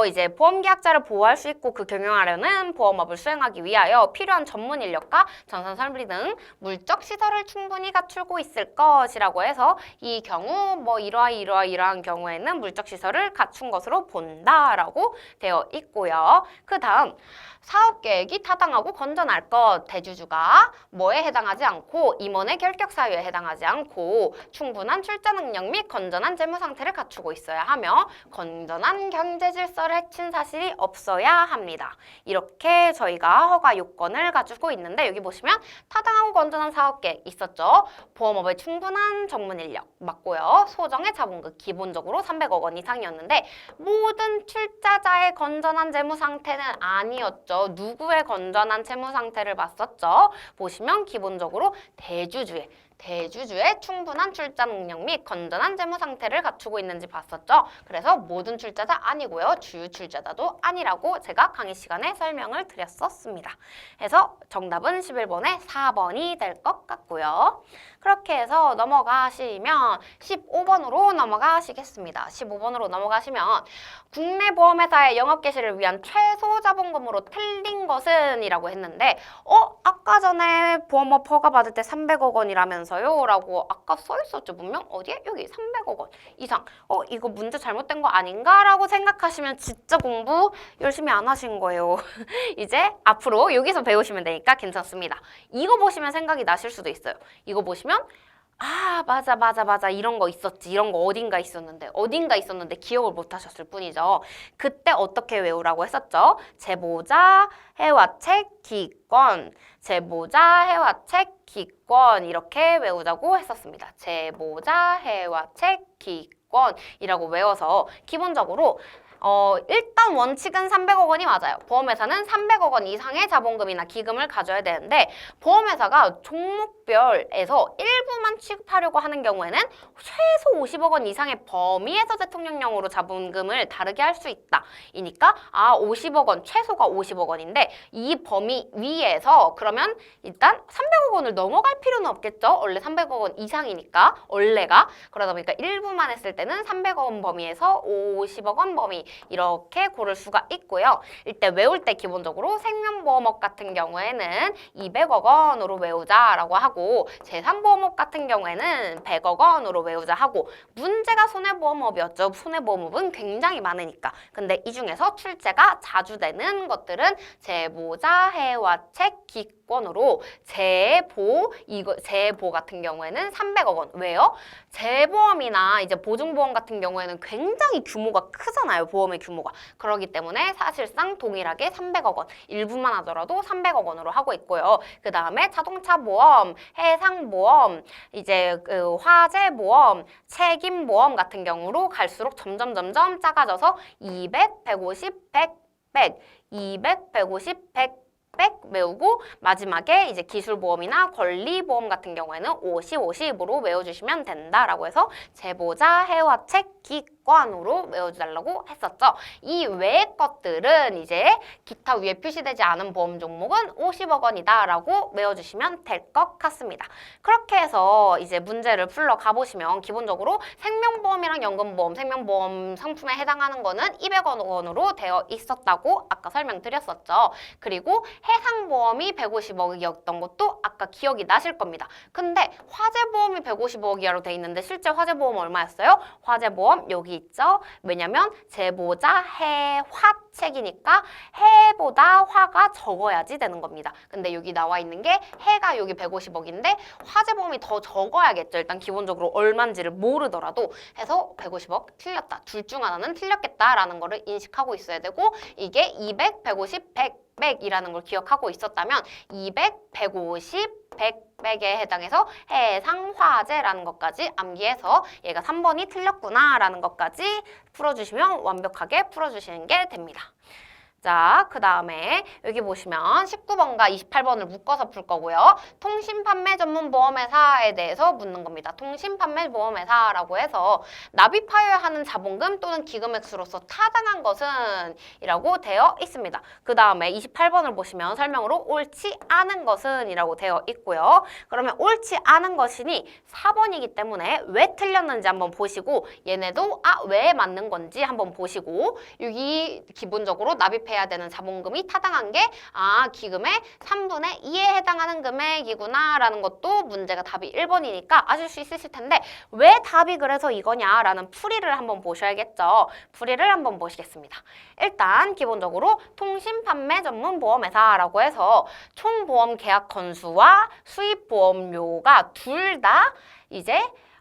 이제 보험계약자를 보호할 수 있고 그 경영하려는 보험업을 수행하기 위한 위하여 필요한 전문 인력과 전산 설비 등 물적 시설을 충분히 갖추고 있을 것이라고 해서 이 경우 뭐 이러한 경우에는 물적 시설을 갖춘 것으로 본다라고 되어 있고요. 그 다음 사업 계획이 타당하고 건전할 것, 대주주가 뭐에 해당하지 않고 임원의 결격 사유에 해당하지 않고 충분한 출자 능력 및 건전한 재무 상태를 갖추고 있어야 하며 건전한 경제 질서를 해친 사실이 없어야 합니다. 이렇게 저희가 허가 요건을 갖추고 있는데 여기 보시면 타당하고 건전한 사업 계획 있었죠. 보험업의 충분한 전문 인력 맞고요. 소정의 자본금 기본적으로 300억 원 이상이었는데 모든 출자자의 건전한 재무 상태는 아니었죠. 누구의 건전한 채무 상태를 봤었죠? 보시면 기본적으로 대주주의 충분한 출자 능력 및 건전한 재무 상태를 갖추고 있는지 봤었죠? 그래서 모든 출자자 아니고요. 주요 출자자도 아니라고 제가 강의 시간에 설명을 드렸었습니다. 그래서 정답은 11번에 4번이 될 것 같고요. 그렇게 해서 넘어가시면 15번으로 넘어가시겠습니다. 15번으로 넘어가시면 국내 보험회사의 영업 개시를 위한 최소 자본금으로 틀린 것은 이라고 했는데 아까 전에 보험업 허가 받을 때 300억 원이라면서요? 라고 아까 써 있었죠. 분명 어디에? 여기 300억 원 이상. 이거 문제 잘못된 거 아닌가? 라고 생각하시면 진짜 공부 열심히 안 하신 거예요. 이제 앞으로 여기서 배우시면 되니까 괜찮습니다. 이거 보시면 생각이 나실 수도 있어요. 이거 보시면 맞아 이런 거 있었지, 이런 거 어딘가 있었는데 기억을 못 하셨을 뿐이죠. 그때 어떻게 외우라고 했었죠? 제보자, 해와책, 기권, 제보자, 해와책, 기권 이렇게 외우자고 했었습니다. 제보자, 해와책, 기권이라고 외워서 기본적으로 일단 원칙은 300억 원이 맞아요. 보험회사는 300억 원 이상의 자본금이나 기금을 가져야 되는데 보험회사가 종목별에서 일부만 취급하려고 하는 경우에는 최소 50억 원 이상의 범위에서 대통령령으로 자본금을 다르게 할 수 있다. 이니까 50억 원, 최소가 50억 원인데 이 범위 위에서 그러면 일단 300억 원을 넘어갈 필요는 없겠죠. 원래 300억 원 이상이니까 원래가. 그러다 보니까 일부만 했을 때는 300억 원 범위에서 50억 원 범위 이렇게 고를 수가 있고요. 이때 외울 때 기본적으로 생명보험업 같은 경우에는 200억 원으로 외우자라고 하고 재산보험업 같은 경우에는 100억 원으로 외우자 하고 문제가 손해보험업이었죠. 손해보험업은 굉장히 많으니까. 근데 이 중에서 출제가 자주 되는 것들은 제보자, 해와책, 기권으로 제보 같은 경우에는 300억 원. 왜요? 재보험이나 이제 보증보험 같은 경우에는 굉장히 규모가 크잖아요. 보험의 규모가. 그렇기 때문에 사실상 동일하게 300억 원, 일부만 하더라도 300억 원으로 하고 있고요. 그 다음에 자동차 보험, 해상 보험, 이제 화재 보험, 책임 보험 같은 경우로 갈수록 점점 작아져서 200, 150, 100, 100, 200, 150, 100 외우고 마지막에 이제 기술보험이나 권리보험 같은 경우에는 50, 50으로 외워주시면 된다라고 해서 제보자, 해와책, 기권으로 외워달라고 했었죠. 이 외의 것들은 이제 기타 위에 표시되지 않은 보험 종목은 50억 원이다라고 외워주시면 될 것 같습니다. 그렇게 해서 이제 문제를 풀러 가보시면 기본적으로 생명보험이랑 연금보험, 생명보험 상품에 해당하는 거는 200억 원으로 되어 있었다고 아까 설명드렸었죠. 그리고 해상보험이 150억이었던 것도 아까 기억이 나실 겁니다. 근데 화재보험이 150억이라고 돼 있는데 실제 화재보험 얼마였어요? 화재보험 여기 있죠? 왜냐면 제보자 해화책이니까 해보다 화가 적어야지 되는 겁니다. 근데 여기 나와 있는 게 해가 여기 150억인데 화재보험이 더 적어야겠죠. 일단 기본적으로 얼마인지를 모르더라도 해서 150억 틀렸다. 둘 중 하나는 틀렸겠다라는 거를 인식하고 있어야 되고 이게 200, 150, 100이라는 걸 기억하고 있었다면 200, 150, 100에 해당해서 해상화재라는 것까지 암기해서 얘가 3번이 틀렸구나라는 것까지 풀어주시면 완벽하게 풀어주시는 게 됩니다. 자, 그 다음에 여기 보시면 19번과 28번을 묶어서 풀 거고요. 통신판매 전문 보험회사에 대해서 묻는 겁니다. 통신판매 보험회사라고 해서 납입하여야 하는 자본금 또는 기금액수로서 타당한 것은 이라고 되어 있습니다. 그 다음에 28번을 보시면 설명으로 옳지 않은 것은 이라고 되어 있고요. 그러면 옳지 않은 것이니 4번이기 때문에 왜 틀렸는지 한번 보시고 얘네도 왜 맞는 건지 한번 보시고 여기 기본적으로 납입 모집해야 되는 자본금이 타당한 게 기금의 3분의 2에 해당하는 금액이구나 라는 것도 문제가 답이 1번이니까 아실 수 있으실 텐데 왜 답이 그래서 이거냐라는 풀이를 한번 보셔야겠죠. 풀이를 한번 보시겠습니다. 일단 기본적으로 통신판매 전문 보험회사라고 해서 총보험 계약 건수와 수입보험료가 둘 다 이제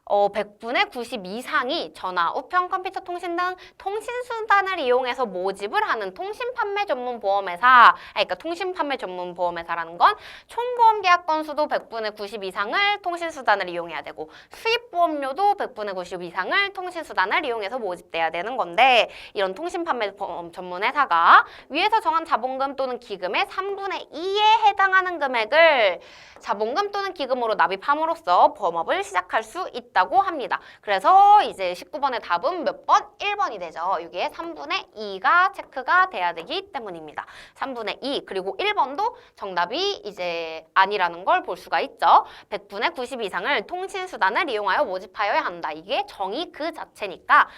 100분의 90 이상이 전화, 우편, 컴퓨터, 통신 등 통신수단을 이용해서 모집을 하는 통신판매 전문 보험회사, 그러니까 통신판매 전문 보험회사라는 건 총보험 계약 건수도 100분의 90 이상을 통신수단을 이용해야 되고 수입보험료도 100분의 90 이상을 통신수단을 이용해서 모집돼야 되는 건데 이런 통신판매 보험 전문 회사가 위에서 정한 자본금 또는 기금의 3분의 2에 해당하는 금액을 자본금 또는 기금으로 납입함으로써 보험업을 시작할 수 있다고 합니다. 그래서 이제 19번의 답은 몇 번? 1번이 되죠. 여기에 3분의 2가 체크가 돼야 되기 때문입니다. 3분의 2 그리고 1번도 정답이 이제 아니라는 걸 볼 수가 있죠. 100분의 90 이상을 통신수단을 이용하여 모집하여야 한다. 이게 정의 그 자체니까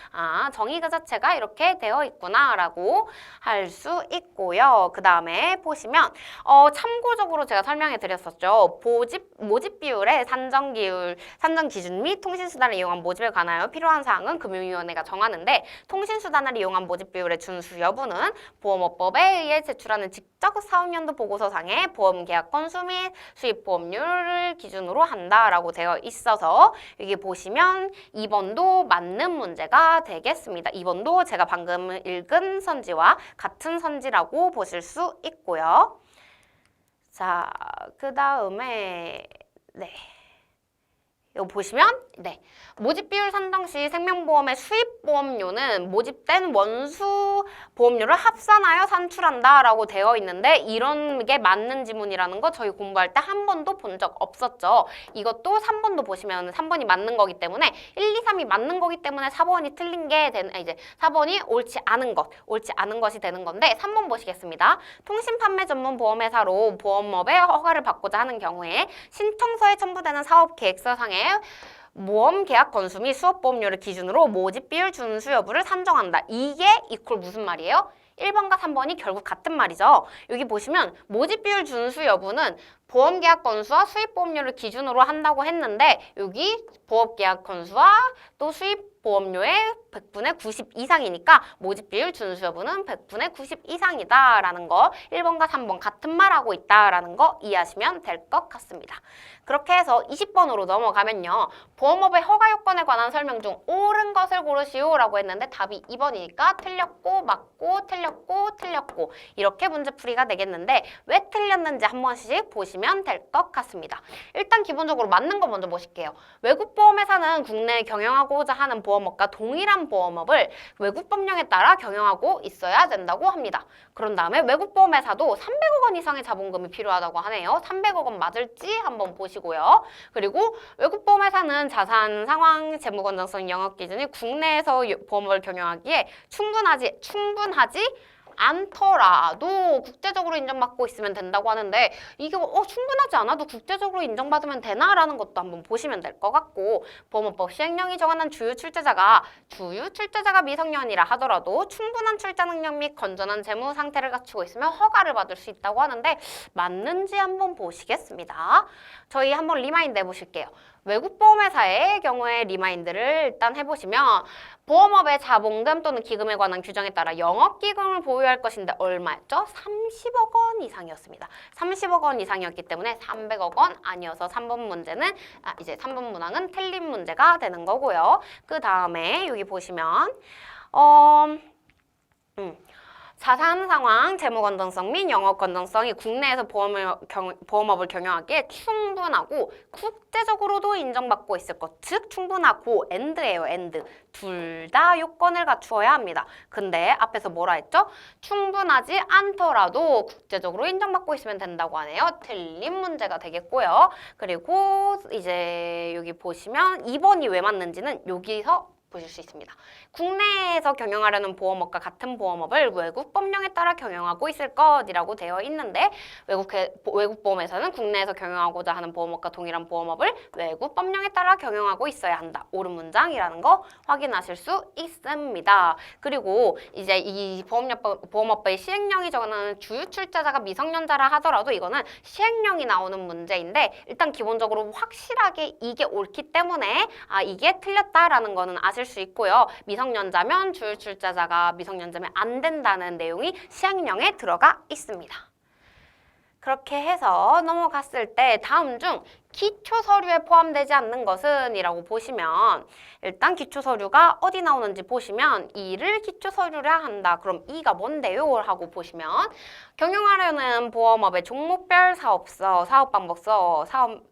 정의 그 자체가 이렇게 되어 있구나 라고 할 수 있고요. 그 다음에 보시면 참고적으로 제가 설명해 드렸었죠. 모집 비율의 산정 기준 및 통신수단을 이용한 모집에 관하여 필요한 사항은 금융위원회가 정하는데 통신수단을 이용한 모집 비율의 준수 여부는 보험업법에 의해 제출하는 직접 사업연도 보고서상의 보험계약 건수 및 수입보험료를 기준으로 한다라고 되어 있어서 여기 보시면 2번도 맞는 문제가 되겠습니다. 2번도 제가 방금 읽은 선지와 같은 선지라고 보실 수 있고요. 자, 그 다음에 이거 보시면 모집 비율 산정 시 생명보험의 수입보험료는 모집된 원수 보험료를 합산하여 산출한다 라고 되어 있는데 이런 게 맞는 지문이라는 거 저희 공부할 때 한 번도 본 적 없었죠. 이것도 3번도 보시면 3번이 맞는 거기 때문에 1, 2, 3이 맞는 거기 때문에 4번이 틀린 게 이제 4번이 옳지 않은 것이 되는 건데 3번 보시겠습니다. 통신판매 전문 보험회사로 보험업의 허가를 받고자 하는 경우에 신청서에 첨부되는 사업계획서상에 모험 계약 건수 및 수업보험료를 기준으로 모집 비율 준수 여부를 산정한다. 이게 이퀄 무슨 말이에요? 1번과 3번이 결국 같은 말이죠. 여기 보시면 모집 비율 준수 여부는 보험 계약 건수와 수입보험료를 기준으로 한다고 했는데 여기 보험 계약 건수와 또 수입보험료의 100분의 90 이상이니까 모집 비율 준수 여부는 100분의 90 이상이다라는 거 1번과 3번 같은 말하고 있다라는 거 이해하시면 될 것 같습니다. 그렇게 해서 20번으로 넘어가면요. 보험업의 허가 요건에 관한 설명 중 옳은 것을 고르시오라고 했는데 답이 2번이니까 틀렸고 맞고 틀렸고 이렇게 문제풀이가 되겠는데 왜 틀렸는지 한 번씩 보시면 될 것 같습니다. 일단 기본적으로 맞는 거 먼저 보실게요. 외국 보험회사는 국내에 경영하고자 하는 보험업과 동일한 보험업을 외국 법령에 따라 경영하고 있어야 된다고 합니다. 그런 다음에 외국 보험회사도 300억 원 이상의 자본금이 필요하다고 하네요. 300억 원 맞을지 한번 보시고요. 그리고 외국 보험회사는 자산 상황, 재무 건전성, 영업 기준이 국내에서 보험업을 경영하기에 충분하지 않더라도 국제적으로 인정받고 있으면 된다고 하는데 이게 충분하지 않아도 국제적으로 인정받으면 되나라는 것도 한번 보시면 될 것 같고 보험업법 시행령이 정하는 주요 출제자가 미성년이라 하더라도 충분한 출자 능력 및 건전한 재무 상태를 갖추고 있으면 허가를 받을 수 있다고 하는데 맞는지 한번 보시겠습니다. 저희 한번 리마인드 해보실게요. 외국 보험회사의 경우에 리마인드를 일단 해보시면 보험업의 자본금 또는 기금에 관한 규정에 따라 영업기금을 보유할 것인데 얼마였죠? 30억 원 이상이었습니다. 30억 원 이상이었기 때문에 300억 원 아니어서 3번 문제는 이제 3번 문항은 틀린 문제가 되는 거고요. 그 다음에 여기 보시면 자산 상황, 재무 건전성 및 영업 건전성이 국내에서 보험업을 경영하기에 충분하고 국제적으로도 인정받고 있을 것, 즉 충분하고 and예요, and. 둘 다 요건을 갖추어야 합니다. 근데 앞에서 뭐라 했죠? 충분하지 않더라도 국제적으로 인정받고 있으면 된다고 하네요. 틀린 문제가 되겠고요. 그리고 이제 여기 보시면 2번이 왜 맞는지는 여기서 보실 수 있습니다. 국내에서 경영하려는 보험업과 같은 보험업을 외국 법령에 따라 경영하고 있을 것이라고 되어 있는데 외국 보험에서는 국내에서 경영하고자 하는 보험업과 동일한 보험업을 외국 법령에 따라 경영하고 있어야 한다. 옳은 문장이라는 거 확인하실 수 있습니다. 그리고 이제 이 보험업법의 시행령이 정하는 주요 출자자가 미성년자라 하더라도 이거는 시행령이 나오는 문제인데 일단 기본적으로 확실하게 이게 옳기 때문에 이게 틀렸다라는 거는 아실 수 있고요. 미성년자면 주요 출자자가 미성년자면 안 된다는 내용이 시행령에 들어가 있습니다. 그렇게 해서 넘어갔을 때 다음 중 기초 서류에 포함되지 않는 것은 이라고 보시면 일단 기초 서류가 어디 나오는지 보시면 이를 기초 서류라 한다. 그럼 이가 뭔데요? 하고 보시면 경영하려는 보험업의 종목별 사업서, 사업방법서,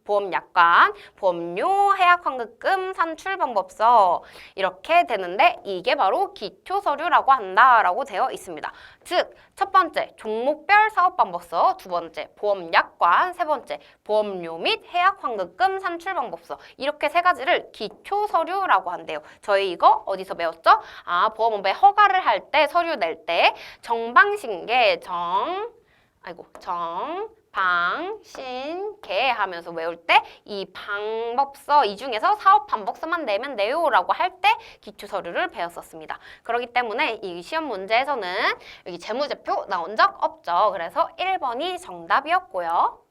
보험약관, 보험료, 해약환급금, 산출방법서 이렇게 되는데 이게 바로 기초 서류라고 한다라고 되어 있습니다. 즉, 첫 번째 종목별 사업방법서, 두 번째 보험약관, 세 번째 보험료 및 해약환급금, 산출방법서 이렇게 세 가지를 기초 서류라고 한대요. 저희 이거 어디서 배웠죠? 보험업에 허가를 할 때 서류 낼 때 정방신계 정방신계 하면서 외울 때 이 방법서 이 중에서 사업 방법서만 내면 돼요 라고 할 때 기초 서류를 배웠었습니다. 그렇기 때문에 이 시험 문제에서는 여기 재무제표 나온 적 없죠. 그래서 1번이 정답이었고요.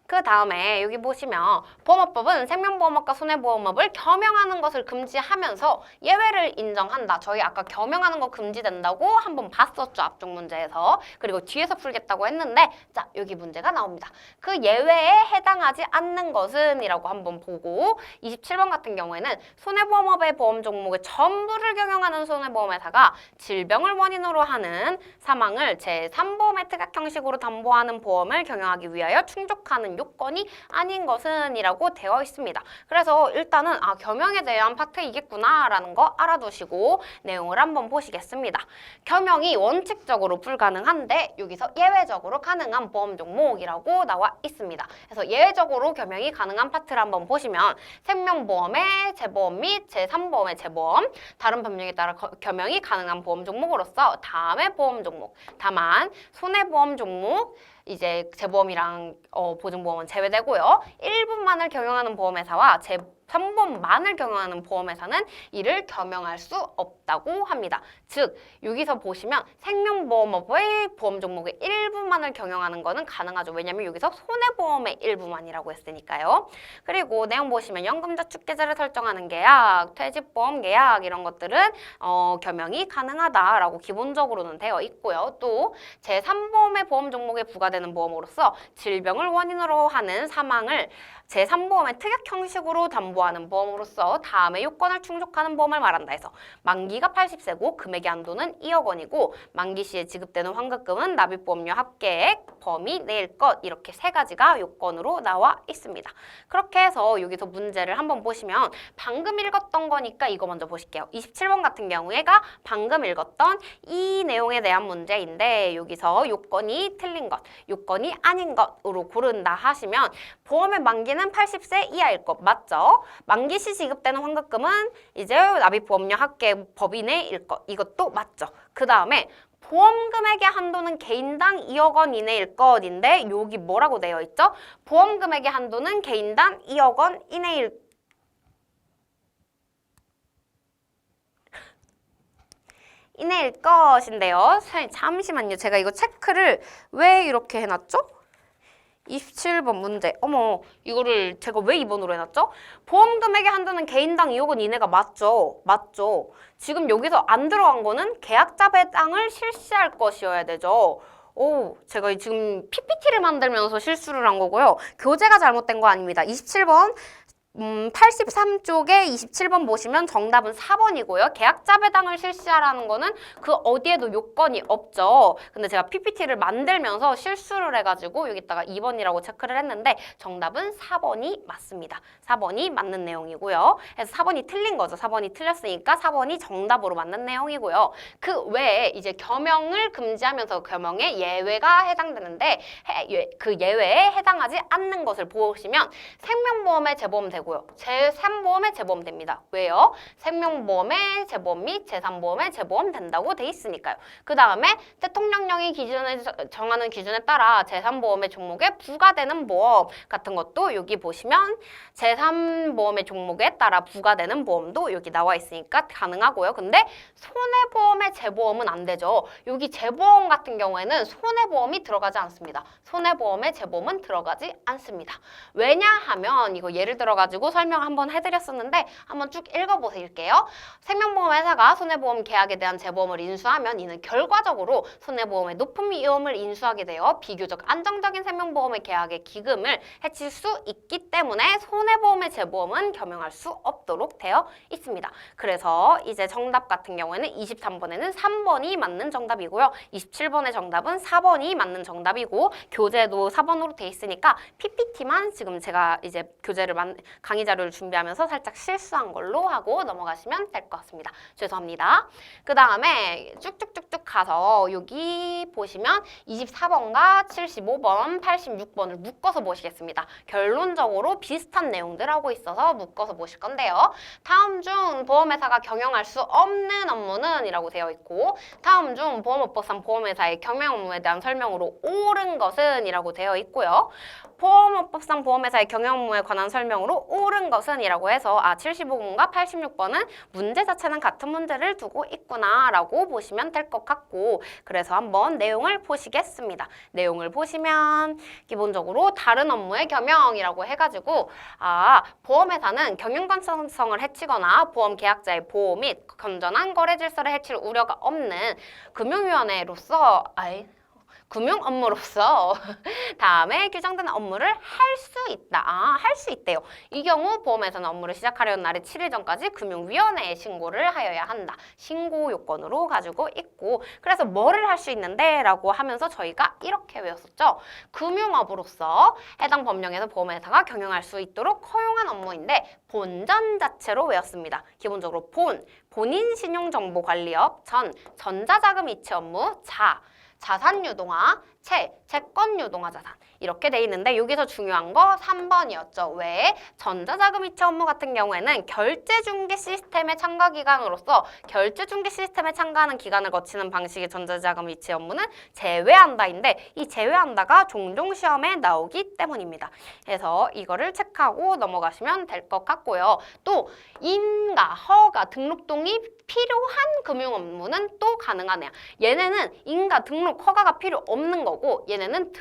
그 다음에 여기 보시면 보험업법은 생명보험업과 손해보험업을 겸용하는 것을 금지하면서 예외를 인정한다. 저희 아까 겸용하는 거 금지된다고 한번 봤었죠. 앞쪽 문제에서. 그리고 뒤에서 풀겠다고 했는데 자 여기 문제가 나옵니다. 그 예외에 해당하지 않는 것은 이라고 한번 보고 27번 같은 경우에는 손해보험업의 보험 종목의 전부를 경영하는 손해보험회사가 질병을 원인으로 하는 사망을 제3보험의 특약 형식으로 담보하는 보험을 경영하기 위하여 충족하는 요건이 아닌 것은 이라고 되어 있습니다. 그래서 일단은 겸용에 대한 파트이겠구나 라는 거 알아두시고 내용을 한번 보시겠습니다. 겸용이 원칙적으로 불가능한데 여기서 예외적으로 가능한 보험 종목이라고 나와 있습니다. 그래서 예외적으로 겸용이 가능한 파트를 한번 보시면 생명보험의 재보험 및 제3보험의 재보험, 다른 법령에 따라 겸용이 가능한 보험 종목으로서 다음의 보험 종목, 다만 손해보험 종목 이제 재보험이랑 보증보험은 제외되고요. 일부만을 경영하는 보험회사와 제3보험만을 경영하는 보험회사는 이를 겸용할 수 없다고 합니다. 즉 여기서 보시면 생명보험업의 보험 종목의 일부만을 경영하는 거는 가능하죠. 왜냐면 여기서 손해보험의 일부만이라고 했으니까요. 그리고 내용 보시면 연금저축계좌를 설정하는 계약, 퇴직보험 계약 이런 것들은 겸용이 가능하다라고 기본적으로는 되어 있고요. 또 제3보험의 보험 종목에 부과되는 보험으로서 질병을 원인으로 하는 사망을 제3보험의 특약 형식으로 담보하는 보험으로서 다음의 요건을 충족하는 보험을 말한다 해서 만기가 80세고 금액의 한도는 2억 원이고 만기 시에 지급되는 환급금은 납입보험료 합계액, 범위 내일 것 이렇게 세 가지가 요건으로 나와 있습니다. 그렇게 해서 여기서 문제를 한번 보시면 방금 읽었던 거니까 이거 먼저 보실게요. 27번 같은 경우에가 방금 읽었던 이 내용에 대한 문제인데 여기서 요건이 틀린 것, 요건이 아닌 것으로 고른다 하시면 보험의 만기는 80세 이하일 것 맞죠? 만기 시 지급되는 환급금은 이제 납입보험료 합계 법인 내일 것 이것도 맞죠? 그 다음에 보험 금액의 한도는 개인당 2억 원 이내일 것인데 여기 뭐라고 되어 있죠? 보험 금액의 한도는 개인당 2억 원 이내일 것인데요. 잠시만요. 제가 이거 체크를 왜 이렇게 해놨죠? 27번 문제. 어머, 이거를 제가 왜 2번으로 해놨죠? 보험 금액의 한도는 개인당 2억 원 이내가 맞죠? 맞죠? 지금 여기서 안 들어간 거는 계약자 배당을 실시할 것이어야 되죠. 제가 지금 PPT를 만들면서 실수를 한 거고요. 교재가 잘못된 거 아닙니다. 27번 83쪽에 27번 보시면 정답은 4번이고요. 계약자 배당을 실시하라는 거는 그 어디에도 요건이 없죠. 근데 제가 PPT를 만들면서 실수를 해가지고 여기다가 2번이라고 체크를 했는데 정답은 4번이 맞습니다. 4번이 맞는 내용이고요. 그래서 4번이 틀린 거죠. 4번이 틀렸으니까 4번이 정답으로 맞는 내용이고요. 그 외에 이제 겸용을 금지하면서 겸용에 예외가 해당되는데 그 예외에 해당하지 않는 것을 보시면 생명보험의 재보험 되고 되고요. 제3보험의 재보험 됩니다. 왜요? 생명보험의 재보험 및 제3보험의 재보험 된다고 돼 있으니까요. 그 다음에 대통령령이 정하는 기준에 따라 제3보험의 종목에 부과되는 보험 같은 것도 여기 보시면 제3보험의 종목에 따라 부과되는 보험도 여기 나와 있으니까 가능하고요. 근데 손해보험의 재보험은 안 되죠. 여기 재보험 같은 경우에는 손해보험이 들어가지 않습니다. 손해보험의 재보험은 들어가지 않습니다. 왜냐하면 이거 예를 들어가지고 설명 한번 해드렸었는데 한번 쭉 읽어보실게요. 생명보험 회사가 손해보험 계약에 대한 재보험을 인수하면 이는 결과적으로 손해보험의 높은 위험을 인수하게 되어 비교적 안정적인 생명보험의 계약의 기금을 해칠 수 있기 때문에 손해보험의 재보험은 겸용할 수 없도록 되어 있습니다. 그래서 이제 정답 같은 경우에는 23번에는 3번이 맞는 정답이고요. 27번의 정답은 4번이 맞는 정답이고 교재도 4번으로 돼 있으니까 PPT만 지금 제가 이제 강의 자료를 준비하면서 살짝 실수한 걸로 하고 넘어가시면 될 것 같습니다. 죄송합니다. 그 다음에 쭉쭉쭉쭉 가서 여기 보시면 24번과 75번, 86번을 묶어서 보시겠습니다. 결론적으로 비슷한 내용들 하고 있어서 묶어서 보실 건데요. 다음 중 보험회사가 경영할 수 없는 업무는 이라고 되어 있고 다음 중 보험업법상 보험회사의 경영 업무에 대한 설명으로 옳은 것은 이라고 되어 있고요. 보험업법상 보험회사의 경영 업무에 관한 설명으로 옳은 것은 이라고 해서 75번과 86번은 문제 자체는 같은 문제를 두고 있구나 라고 보시면 될 것 같고 그래서 한번 내용을 보시겠습니다. 내용을 보시면 기본적으로 다른 업무의 겸용이라고 해가지고 보험회사는 경영건전성을 해치거나 보험계약자의 보호 및 건전한 거래 질서를 해칠 우려가 없는 금융위원회로서 금융 업무로서 다음에 규정된 업무를 할 수 있다. 할 수 있대요. 이 경우 보험회사는 업무를 시작하려는 날의 7일 전까지 금융위원회에 신고를 하여야 한다. 신고 요건으로 가지고 있고 그래서 뭐를 할 수 있는데? 라고 하면서 저희가 이렇게 외웠었죠. 금융업으로서 해당 법령에서 보험회사가 경영할 수 있도록 허용한 업무인데 본전 자체로 외웠습니다. 기본적으로 본인 신용정보관리업, 전자자금 이체 업무, 자산유동화, 채권유동화 자산 이렇게 돼 있는데 여기서 중요한 거 3번이었죠. 왜? 전자자금 이체 업무 같은 경우에는 결제중개 시스템의 참가 기관으로서 결제중개 시스템에 참가하는 기간을 거치는 방식의 전자자금 이체 업무는 제외한다인데 이 제외한다가 종종 시험에 나오기 때문입니다. 그래서 이거를 체크하고 넘어가시면 될 것 같고요. 또 인가, 허가, 등록동의 필요한 금융 업무는 또 가능하네요. 얘네는 인가, 등록, 허가가 필요 없는 거고 얘네는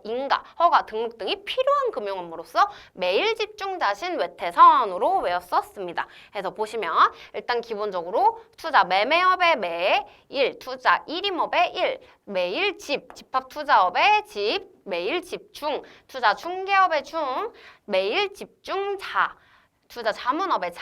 인가, 허가, 등록 등이 필요한 금융 업무로서 매일 집중 자신 외태선으로 외웠었습니다. 그래서 보시면 일단 기본적으로 투자 매매업의 매, 투자 1임업의 1, 매일 집합 투자업의 집, 매일 집중, 투자 중개업의 중, 매일 집중 투자 자문업의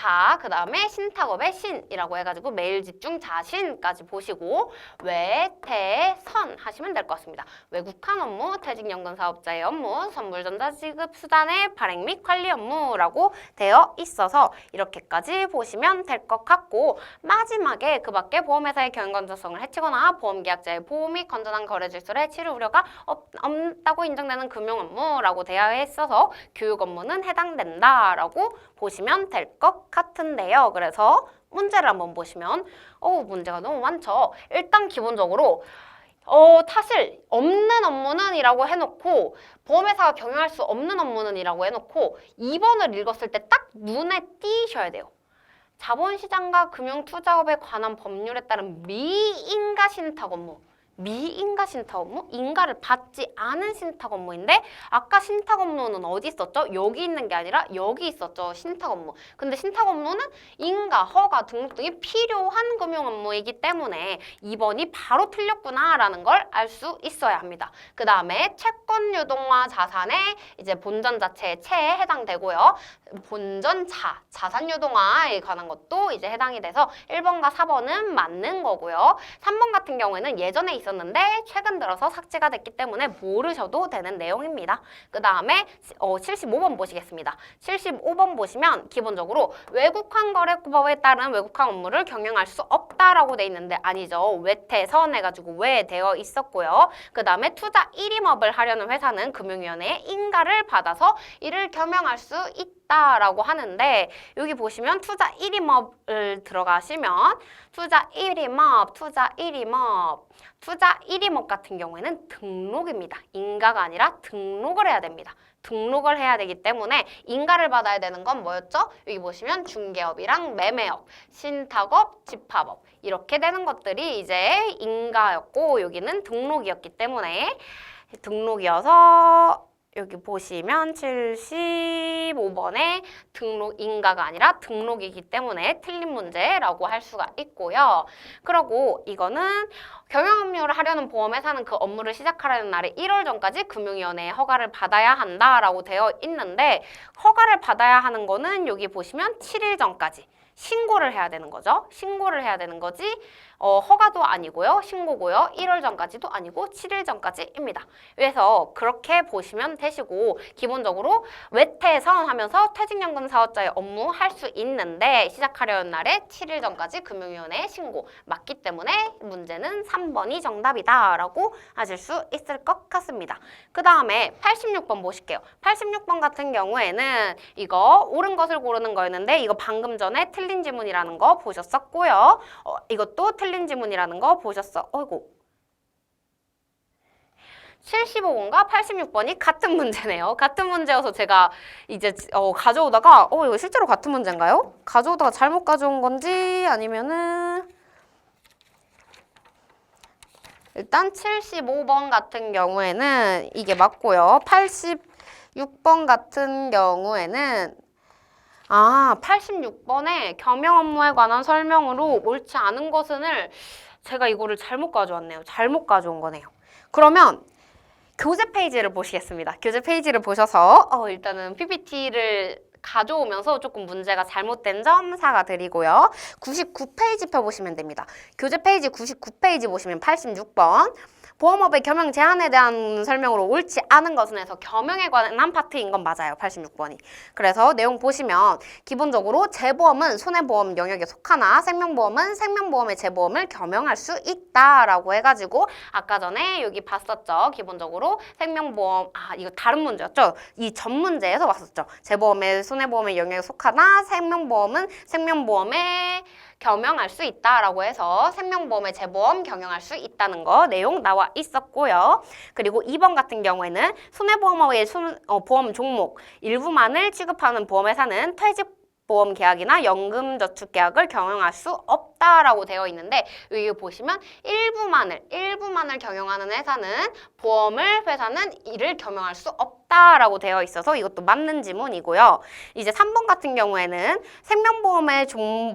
그 다음에 신탁업의 신이라고 해가지고 매일 집중 자신까지 보시고 외태선 하시면 될 것 같습니다. 외국한 업무, 퇴직연금 사업자의 업무, 선물전자지급 수단의 발행 및 관리 업무라고 되어 있어서 이렇게까지 보시면 될 것 같고 마지막에 그 밖에 보험회사의 경영건전성을 해치거나 보험계약자의 보호 및 건전한 거래 질서를 해칠 우려가 없다고 인정되는 금융 업무라고 되어 있어서 교육 업무는 해당된다라고 보시면 될 것 같은데요. 그래서 문제를 한번 보시면 문제가 너무 많죠. 일단 기본적으로 사실 없는 업무는 이라고 해놓고 보험회사가 경영할 수 없는 업무는 이라고 해놓고 2번을 읽었을 때 딱 눈에 띄셔야 돼요. 자본시장과 금융투자업에 관한 법률에 따른 미인가 신탁 업무. 미인가 신탁 업무? 인가를 받지 않은 신탁 업무인데 아까 신탁 업무는 어디 있었죠? 여기 있는 게 아니라 여기 있었죠. 신탁 업무. 근데 신탁 업무는 인가, 허가, 등록 등이 필요한 금융 업무이기 때문에 2번이 바로 틀렸구나 라는 걸 알 수 있어야 합니다. 그 다음에 채권 유동화 자산의 이제 본전 자체의 채에 해당되고요. 본전 자산 유동화에 관한 것도 이제 해당이 돼서 1번과 4번은 맞는 거고요. 3번 같은 경우에는 예전에 있었는데 최근 들어서 삭제가 됐기 때문에 모르셔도 되는 내용입니다. 그 다음에 75번 보시겠습니다. 75번 보시면 기본적으로 외국환 거래법에 따른 외국환 업무를 경영할 수 없다라고 돼 있는데 아니죠. 외태선 해가지고 외 되어 있었고요. 그 다음에 투자 1임업을 하려는 회사는 금융위원회에 인가를 받아서 이를 겸용할 수 있다. 있다라고 하는데 여기 보시면 투자 1임업을 들어가시면 투자 1임업, 투자 1임업, 투자 1임업 같은 경우에는 등록입니다. 인가가 아니라 등록을 해야 됩니다. 등록을 해야 되기 때문에 인가를 받아야 되는 건 뭐였죠? 여기 보시면 중개업이랑 매매업, 신탁업, 집합업 이렇게 되는 것들이 이제 인가였고 여기는 등록이었기 때문에 등록이어서 여기 보시면 75번에 등록 인가가 아니라 등록이기 때문에 틀린 문제라고 할 수가 있고요. 그리고 이거는 경영업무를 하려는 보험회사는 그 업무를 시작하려는 날의 1월 전까지 금융위원회의 허가를 받아야 한다라고 되어 있는데 허가를 받아야 하는 거는 여기 보시면 7일 전까지 신고를 해야 되는 거죠. 신고를 해야 되는 거지 허가도 아니고요. 신고고요. 1월 전까지도 아니고 7일 전까지입니다. 그래서 그렇게 보시면 되시고 기본적으로 외퇴선 하면서 퇴직연금 사업자의 업무 할 수 있는데 시작하려는 날에 7일 전까지 금융위원회에 신고 맞기 때문에 문제는 3번이 정답이다 라고 하실 수 있을 것 같습니다. 그 다음에 86번 보실게요. 86번 같은 경우에는 이거 옳은 것을 고르는 거였는데 이거 방금 전에 틀린 지문이라는 거 보셨었고요. 이것도 틀린 지문이라는 거 보셨어. 어이구. 75번과 86번이 같은 문제네요. 같은 문제여서 제가 이제 가져오다가 이거 실제로 같은 문제인가요? 가져오다가 잘못 가져온 건지 아니면은 일단 75번 같은 경우에는 이게 맞고요. 86번 같은 경우에는 86번에 겸용 업무에 관한 설명으로 옳지 않은 것은을 제가 이거를 잘못 가져왔네요. 잘못 가져온 거네요. 그러면 교재 페이지를 보시겠습니다. 교재 페이지를 보셔서 일단은 PPT를 가져오면서 조금 문제가 잘못된 점 사과드리고요. 99페이지 펴보시면 됩니다. 교재 페이지 99페이지 보시면 86번 보험업의 겸용 제한에 대한 설명으로 옳지 않은 것은 해서 겸용에 관한 파트인 건 맞아요. 86번이. 그래서 내용 보시면 기본적으로 재보험은 손해보험 영역에 속하나 생명보험은 생명보험의 재보험을 겸용할 수 있다라고 해가지고 아까 전에 여기 봤었죠. 기본적으로 생명보험 이거 다른 문제였죠. 이 전 문제에서 왔었죠. 재보험의 손해보험의 영역에 속하나 생명보험은 생명보험의 겸용할 수 있다라고 해서 생명보험의 재보험 경영할 수 있다는 거 내용 나와 있었고요. 그리고 2번 같은 경우에는 손해보험의 보험 종목 일부만을 취급하는 보험회사는 퇴직보험 계약이나 연금저축 계약을 경영할 수 없다라고 되어 있는데 여기 보시면 일부만을 경영하는 회사는 회사는 이를 경영할 수 없다라고 되어 있어서 이것도 맞는 지문이고요. 이제 3번 같은 경우에는 생명보험의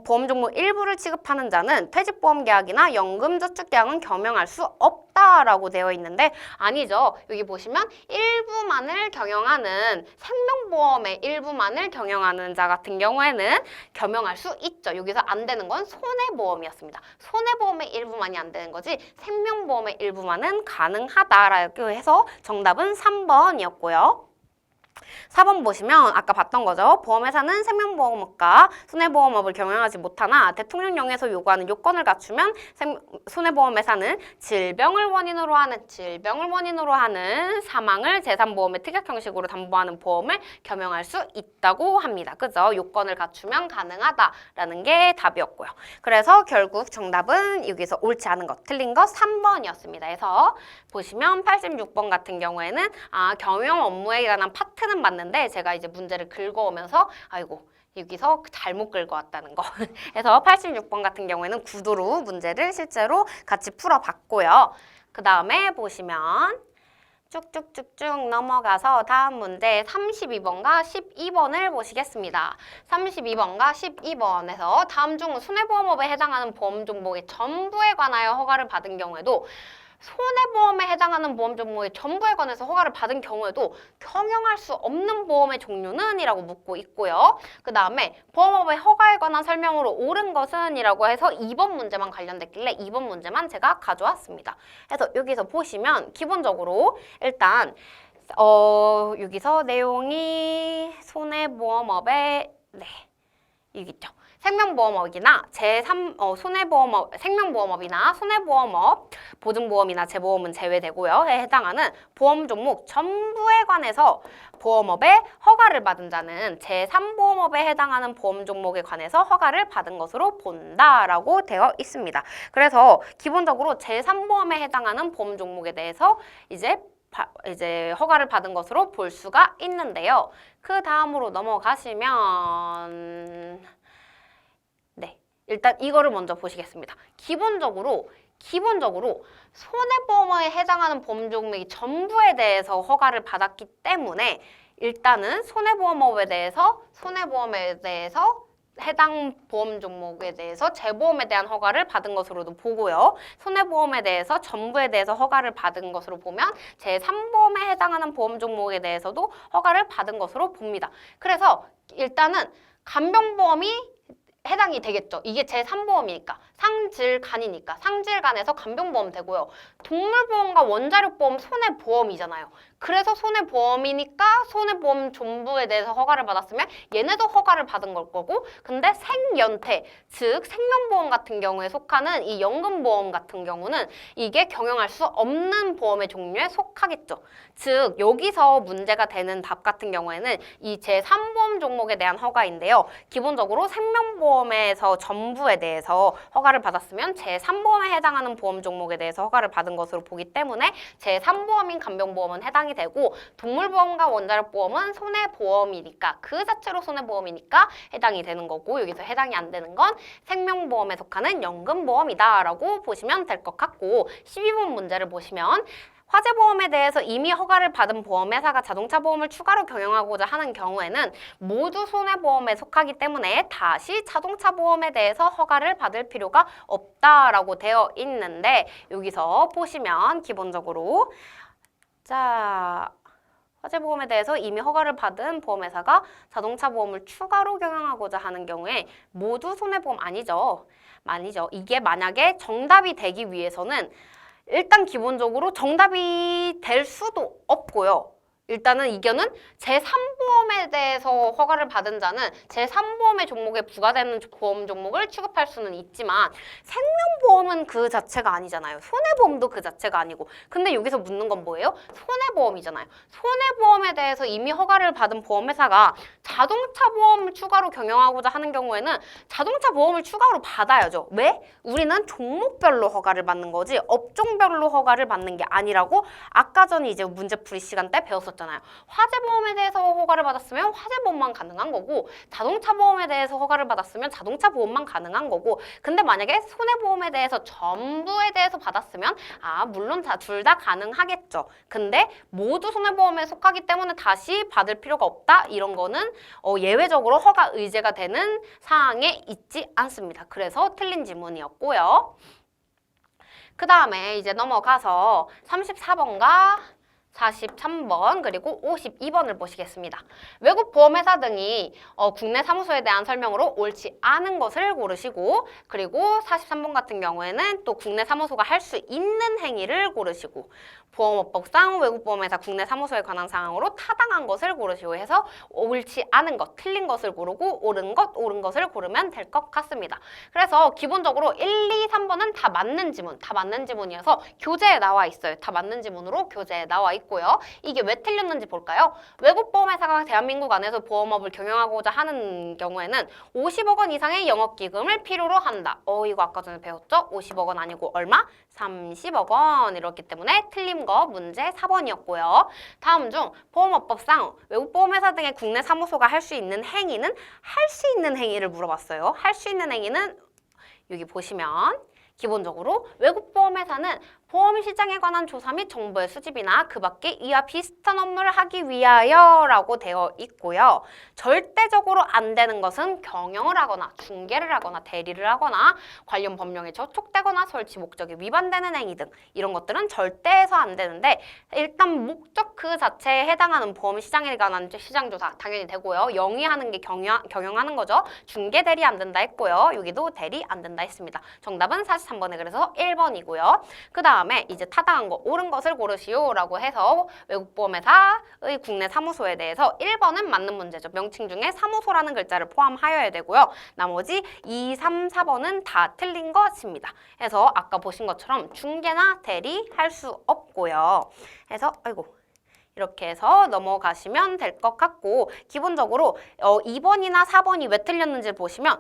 보험 종목 일부를 취급하는 자는 퇴직보험 계약이나 연금저축 계약은 경영할 수 없다라고 되어 있는데 아니죠. 여기 보시면 일부만을 경영하는 생명보험의 일부만을 경영하는 자 같은 경우에는 겸용할 수 있죠. 여기서 안 되는 건 손해보험이었습니다. 손해보험의 일부만이 안 되는 거지 생명보험의 일부만은 가능하다라고 해서 정답은 3번이었고요. 4번 보시면 아까 봤던 거죠. 보험회사는 생명보험업과 손해보험업을 경영하지 못하나 대통령령에서 요구하는 요건을 갖추면 손해보험회사는 질병을 원인으로 하는 사망을 재산보험의 특약 형식으로 담보하는 보험을 겸용할 수 있다고 합니다. 그죠? 요건을 갖추면 가능하다라는 게 답이었고요. 그래서 결국 정답은 여기서 옳지 않은 것, 틀린 것 3번이었습니다. 그래서 보시면 86번 같은 경우에는 경영 업무에 관한 파트는 맞는데 제가 이제 문제를 긁어오면서 여기서 잘못 긁어왔다는 거. 그래서 86번 같은 경우에는 구두로 문제를 실제로 같이 풀어봤고요. 그 다음에 보시면 쭉쭉쭉쭉 넘어가서 다음 문제 32번과 12번을 보시겠습니다. 32번과 12번에서 다음 중 손해보험업에 해당하는 보험 종목의 전부에 관하여 허가를 받은 경우에도 손해보험에 해당하는 보험 종목의 전부에 관해서 허가를 받은 경우에도 경영할 수 없는 보험의 종류는? 이라고 묻고 있고요. 그 다음에 보험업의 허가에 관한 설명으로 옳은 것은? 이라고 해서 2번 문제만 관련됐길래 2번 문제만 제가 가져왔습니다. 그래서 여기서 보시면 기본적으로 일단 여기서 내용이 손해보험업의 여기 있죠. 생명보험업이나 생명보험업이나 손해보험업, 보증보험이나 재보험은 제외되고요.에 해당하는 보험 종목 전부에 관해서 보험업에 허가를 받은 자는 제3보험업에 해당하는 보험 종목에 관해서 허가를 받은 것으로 본다라고 되어 있습니다. 그래서 기본적으로 제3보험에 해당하는 보험 종목에 대해서 이제 허가를 받은 것으로 볼 수가 있는데요. 그 다음으로 넘어가시면 일단 이거를 먼저 보시겠습니다. 기본적으로 손해보험에 해당하는 보험 종목이 전부에 대해서 허가를 받았기 때문에 일단은 손해보험에 대해서 해당 보험 종목에 대해서 재보험에 대한 허가를 받은 것으로도 보고요. 손해보험에 대해서 전부에 대해서 허가를 받은 것으로 보면 제3보험에 해당하는 보험 종목에 대해서도 허가를 받은 것으로 봅니다. 그래서 일단은 간병보험이 해당이 되겠죠. 이게 제3보험이니까 상질간이니까 상질간에서 간병보험 되고요. 동물보험과 원자력보험 손해보험이잖아요. 그래서 손해보험이니까 손해보험 전부에 대해서 허가를 받았으면 얘네도 허가를 받은 걸 거고, 근데 생연태, 즉 생명보험 같은 경우에 속하는 이 연금보험 같은 경우는 이게 경영할 수 없는 보험의 종류에 속하겠죠. 즉 여기서 문제가 되는 답 같은 경우에는 이 제3보험 종목에 대한 허가인데요. 기본적으로 생명보험에서 전부에 대해서 허가를 받았으면 제3보험에 해당하는 보험 종목에 대해서 허가를 받은 것으로 보기 때문에 제3보험인 간병보험은 해당이 되고, 동물보험과 원자력보험은 손해보험이니까 그 자체로 손해보험이니까 해당이 되는 거고, 여기서 해당이 안 되는 건 생명보험에 속하는 연금보험이다 라고 보시면 될 것 같고, 12번 문제를 보시면 화재보험에 대해서 이미 허가를 받은 보험회사가 자동차 보험을 추가로 경영하고자 하는 경우에는 모두 손해보험에 속하기 때문에 다시 자동차 보험에 대해서 허가를 받을 필요가 없다라고 되어 있는데, 여기서 보시면 기본적으로 화재보험에 대해서 이미 허가를 받은 보험회사가 자동차 보험을 추가로 경영하고자 하는 경우에 모두 손해보험 아니죠. 이게 만약에 정답이 되기 위해서는 일단 기본적으로 정답이 될 수도 없고요. 일단은 이거는 제3보험에 대해서 허가를 받은 자는 제3보험의 종목에 부과되는 보험 종목을 취급할 수는 있지만 생명보험은 그 자체가 아니잖아요. 손해보험도 그 자체가 아니고. 근데 여기서 묻는 건 뭐예요? 손해보험이잖아요. 손해보험에 대해서 이미 허가를 받은 보험회사가 자동차 보험을 추가로 경영하고자 하는 경우에는 자동차 보험을 추가로 받아야죠. 왜? 우리는 종목별로 허가를 받는 거지 업종별로 허가를 받는 게 아니라고 아까 전에 이제 문제풀이 시간 때 배웠었잖아요. 화재보험에 대해서 허가를 받았으면 화재보험만 가능한 거고, 자동차 보험에 대해서 허가를 받았으면 자동차 보험만 가능한 거고, 근데 만약에 손해보험에 대해서 전부에 대해서 받았으면 물론 둘 다 가능하겠죠. 근데 모두 손해보험에 속하기 때문에 다시 받을 필요가 없다, 이런 거는 예외적으로 허가 의제가 되는 사항에 있지 않습니다. 그래서 틀린 지문이었고요. 그 다음에 이제 넘어가서 34번과 43번 그리고 52번을 보시겠습니다. 외국 보험회사 등이 국내 사무소에 대한 설명으로 옳지 않은 것을 고르시고, 그리고 43번 같은 경우에는 또 국내 사무소가 할 수 있는 행위를 고르시고, 보험업법상 외국 보험회사 국내 사무소에 관한 사항으로 타당한 것을 고르시고 해서 옳지 않은 것, 틀린 것을 고르고 옳은 것을 고르면 될 것 같습니다. 그래서 기본적으로 1, 2, 3번은 다 맞는 지문이어서 교재에 나와 있어요. 다 맞는 지문으로 교재에 나와 있고요. 이게 왜 틀렸는지 볼까요? 외국 보험회사가 대한민국 안에서 보험업을 경영하고자 하는 경우에는 50억 원 이상의 영업기금을 필요로 한다. 이거 아까 전에 배웠죠? 50억 원 아니고 얼마? 30억 원. 이렇기 때문에 틀린 거 문제 4번이었고요. 다음 중 보험업법상 외국 보험회사 등의 국내 사무소가 할 수 있는 행위는 할 수 있는 행위를 물어봤어요. 할 수 있는 행위는 여기 보시면 기본적으로 외국 보험회사는 보험 시장에 관한 조사 및 정보의 수집이나 그 밖에 이와 비슷한 업무를 하기 위하여 라고 되어 있고요. 절대적으로 안 되는 것은 경영을 하거나 중개를 하거나 대리를 하거나 관련 법령에 저촉되거나 설치 목적에 위반되는 행위 등 이런 것들은 절대해서 안 되는데, 일단 목적 그 자체에 해당하는 보험 시장에 관한 시장조사 당연히 되고요. 영위하는 게 경영하는 거죠. 중개 대리 안 된다 했고요. 여기도 대리 안 된다 했습니다. 정답은 43번에 그래서 1번이고요. 그 다음 다음에 이제 타당한 거, 옳은 것을 고르시오라고 해서 외국보험회사의 국내 사무소에 대해서 1번은 맞는 문제죠. 명칭 중에 사무소라는 글자를 포함하여야 되고요. 나머지 2, 3, 4번은 다 틀린 것입니다. 그래서 아까 보신 것처럼 중개나 대리 할 수 없고요. 해서 이렇게 해서 넘어가시면 될 것 같고, 기본적으로 2번이나 4번이 왜 틀렸는지 보시면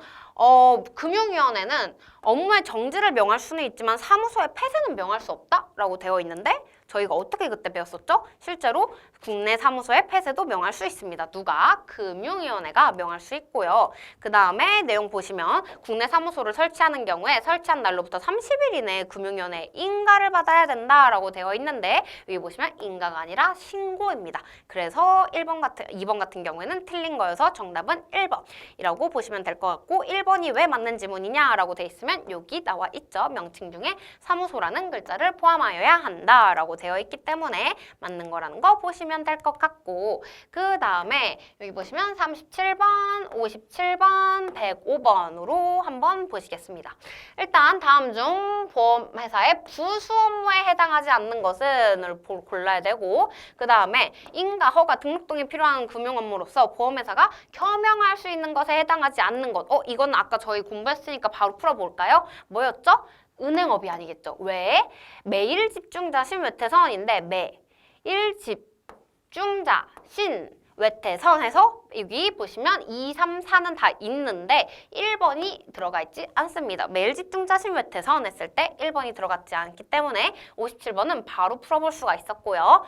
금융위원회는 업무의 정지를 명할 수는 있지만 사무소의 폐쇄는 명할 수 없다라고 되어 있는데, 저희가 어떻게 그때 배웠었죠? 실제로 국내 사무소의 폐쇄도 명할 수 있습니다. 누가? 금융위원회가 명할 수 있고요. 그 다음에 내용 보시면 국내 사무소를 설치하는 경우에 설치한 날로부터 30일 이내에 금융위원회 인가를 받아야 된다라고 되어 있는데, 여기 보시면 인가가 아니라 신고입니다. 그래서 2번 같은 경우에는 틀린 거여서 정답은 1번이라고 보시면 될 것 같고, 1번이 왜 맞는 지문이냐라고 돼 있으면 여기 나와 있죠. 명칭 중에 사무소라는 글자를 포함하여야 한다라고 되어 있기 때문에 맞는 거라는 거 보시면 될 것 같고, 그 다음에 여기 보시면 37번, 57번, 105번으로 한번 보시겠습니다. 일단 다음 중 보험회사의 부수 업무에 해당하지 않는 것은 골라야 되고, 그 다음에 인가, 허가, 등록등이 필요한 금융 업무로서 보험회사가 겸용할 수 있는 것에 해당하지 않는 것. 이건 아까 저희 공부했으니까 바로 풀어볼까요? 뭐였죠? 은행업이 아니겠죠. 왜? 매일 집중자 신외태선인데 매일 집중자 신외태선 해서 여기 보시면 2, 3, 4는 다 있는데 1번이 들어가 있지 않습니다. 매일 집중자 신외태선 했을 때 1번이 들어갔지 않기 때문에 57번은 바로 풀어볼 수가 있었고요.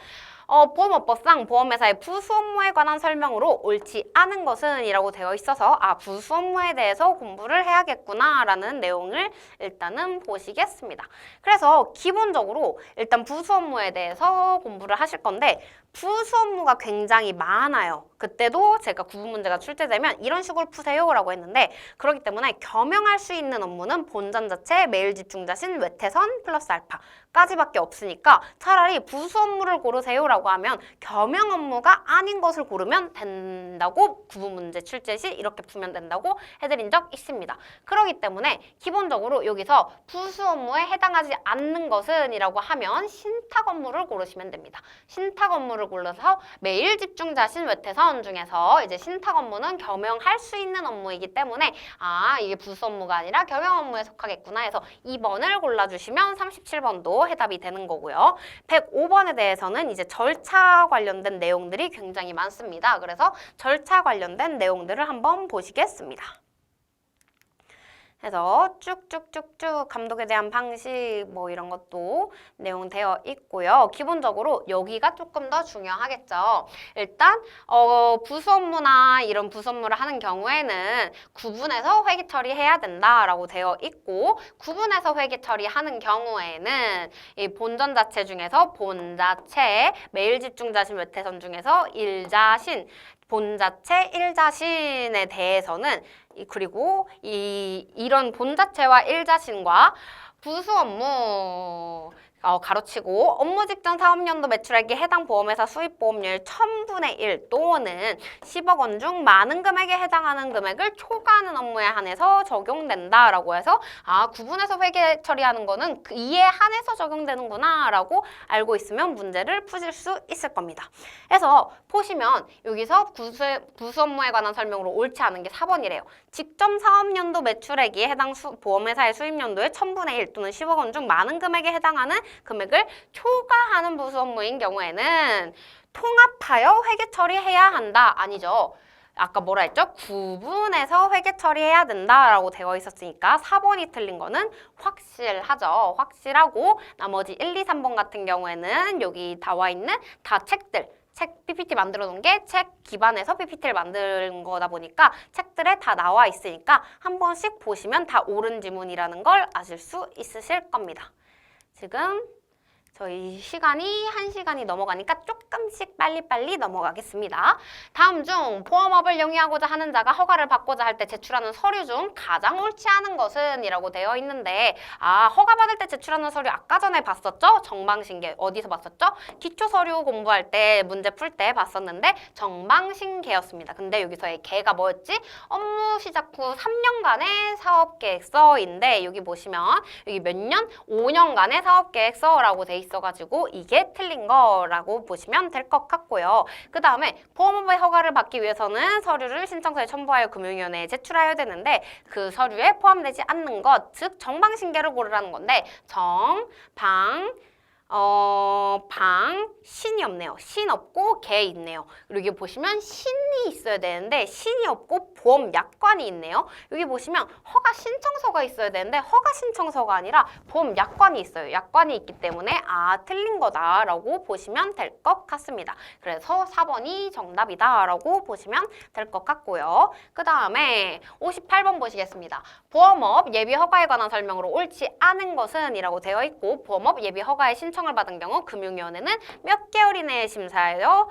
보험업법상 보험회사의 부수 업무에 관한 설명으로 옳지 않은 것은 이라고 되어 있어서 부수 업무에 대해서 공부를 해야겠구나 라는 내용을 일단은 보시겠습니다. 그래서 기본적으로 일단 부수 업무에 대해서 공부를 하실 건데, 부수 업무가 굉장히 많아요. 그때도 제가 구분 문제가 출제되면 이런 식으로 푸세요 라고 했는데, 그렇기 때문에 겸용할 수 있는 업무는 본전 자체, 매일 집중자신, 외태선 플러스 알파까지밖에 없으니까 차라리 부수 업무를 고르세요라고 하면 겸용 업무가 아닌 것을 고르면 된다고 구분 문제 출제 시 이렇게 풀면 된다고 해드린 적 있습니다. 그렇기 때문에 기본적으로 여기서 부수 업무에 해당하지 않는 것은 이라고 하면 신탁 업무를 고르시면 됩니다. 신탁 업무를 골라서 매일 집중자신 외태선 중에서 이제 신탁 업무는 겸용할 수 있는 업무이기 때문에 이게 부수 업무가 아니라 겸용 업무에 속하겠구나 해서 2번을 골라주시면 37번도 해답이 되는 거고요. 105번에 대해서는 이제 절차 관련된 내용들이 굉장히 많습니다. 그래서 절차 관련된 내용들을 한번 보시겠습니다. 해서 쭉쭉쭉쭉 감독에 대한 방식 이런 것도 내용되어 있고요. 기본적으로 여기가 조금 더 중요하겠죠. 일단 부수 업무나 이런 부수 업무를 하는 경우에는 구분해서 회계 처리해야 된다라고 되어 있고, 구분해서 회계 처리하는 경우에는 이 본전 자체 중에서 본자체, 매일 집중자신 외태선 중에서 일자신, 본자체, 일자신에 대해서는 그리고 이런 본자체와 일자신과 부수 업무 가로치고 업무 직전 사업연도 매출액에 해당 보험회사 수입보험료의 1000분의 1 또는 10억 원 중 많은 금액에 해당하는 금액을 초과하는 업무에 한해서 적용된다라고 해서 구분해서 회계 처리하는 거는 이에 한해서 적용되는구나 라고 알고 있으면 문제를 푸실 수 있을 겁니다. 그래서 보시면 여기서 부수 업무에 관한 설명으로 옳지 않은 게 4번이래요. 직전 사업연도 매출액이 해당 보험회사의 수입연도의 1000분의 1 또는 10억 원 중 많은 금액에 해당하는 금액을 초과하는 부수 업무인 경우에는 통합하여 회계 처리해야 한다. 아니죠. 아까 뭐라 했죠? 구분해서 회계 처리해야 된다라고 되어 있었으니까 4번이 틀린 거는 확실하죠. 확실하고 나머지 1, 2, 3번 같은 경우에는 여기 나와 있는 다 책들, 책 PPT 만들어 놓은 게 책 기반에서 PPT를 만든 거다 보니까 책들에 다 나와 있으니까 한 번씩 보시면 다 옳은 지문이라는 걸 아실 수 있으실 겁니다. 지금 저희 시간이 1시간이 넘어가니까 조금씩 빨리빨리 넘어가겠습니다. 다음 중 보험업을 영위하고자 하는 자가 허가를 받고자 할 때 제출하는 서류 중 가장 옳지 않은 것은? 이라고 되어 있는데 허가받을 때 제출하는 서류 아까 전에 봤었죠? 정방신계 어디서 봤었죠? 기초서류 공부할 때 문제 풀 때 봤었는데 정방신계였습니다. 근데 여기서의 계가 뭐였지? 업무 시작 후 3년간의 사업계획서인데 여기 보시면 여기 몇 년? 5년간의 사업계획서라고 돼 있어가지고 이게 틀린 거라고 보시면 될 것 같고요. 그 다음에 보험업의 허가를 받기 위해서는 서류를 신청서에 첨부하여 금융위원회에 제출해야 되는데 그 서류에 포함되지 않는 것, 즉 정방신계를 고르라는 건데 신이 없네요. 신 없고 개 있네요. 그리고 여기 보시면 신이 있어야 되는데 신이 없고 보험 약관이 있네요. 여기 보시면 허가 신청서가 있어야 되는데 허가 신청서가 아니라 보험 약관이 있어요. 약관이 있기 때문에 틀린 거다라고 보시면 될 것 같습니다. 그래서 4번이 정답이다라고 보시면 될 것 같고요. 그 다음에 58번 보시겠습니다. 보험업 예비 허가에 관한 설명으로 옳지 않은 것은? 이라고 되어 있고 보험업 예비 허가에 신청을 받은 경우 금융위원회는 몇 개월 이내에 심사하여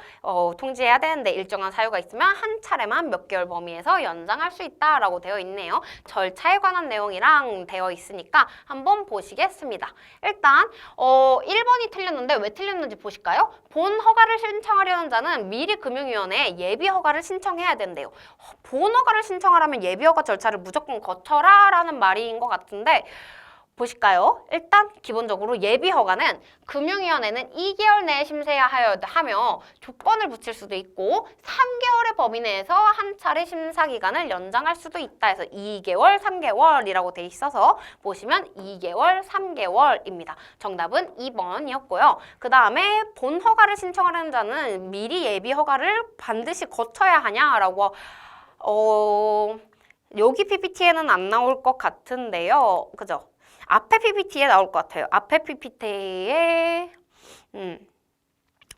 통지해야 되는데 일정한 사유가 있으면 한 차례만 몇 개월 범위에서 연장할 수 있다라고 되어 있네요. 절차에 관한 내용이랑 되어 있으니까 한번 보시겠습니다. 일단 1번이 틀렸는데 왜 틀렸는지 보실까요? 본 허가를 신청하려는 자는 미리 금융위원회에 예비 허가를 신청해야 된대요. 본 허가를 신청하려면 예비 허가 절차를 무조건 거쳐라 라는 말인 것 같은데 보실까요? 일단 기본적으로 예비 허가는 금융위원회는 2개월 내에 심사해야 하며 조건을 붙일 수도 있고 3개월의 범위 내에서 한 차례 심사 기간을 연장할 수도 있다 해서 2개월, 3개월이라고 돼 있어서 보시면 2개월, 3개월입니다. 정답은 2번이었고요. 그 다음에 본 허가를 신청하려는 자는 미리 예비 허가를 반드시 거쳐야 하냐라고 여기 PPT에는 안 나올 것 같은데요. 그죠? 앞에 PPT에 나올 것 같아요. 앞에 PPT에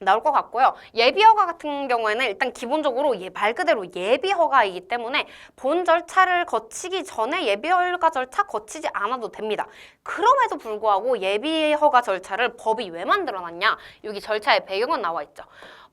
나올 것 같고요. 예비허가 같은 경우에는 일단 기본적으로 말 그대로 예비허가이기 때문에 본 절차를 거치기 전에 예비허가 절차 거치지 않아도 됩니다. 그럼에도 불구하고 예비허가 절차를 법이 왜 만들어놨냐? 여기 절차의 배경은 나와 있죠.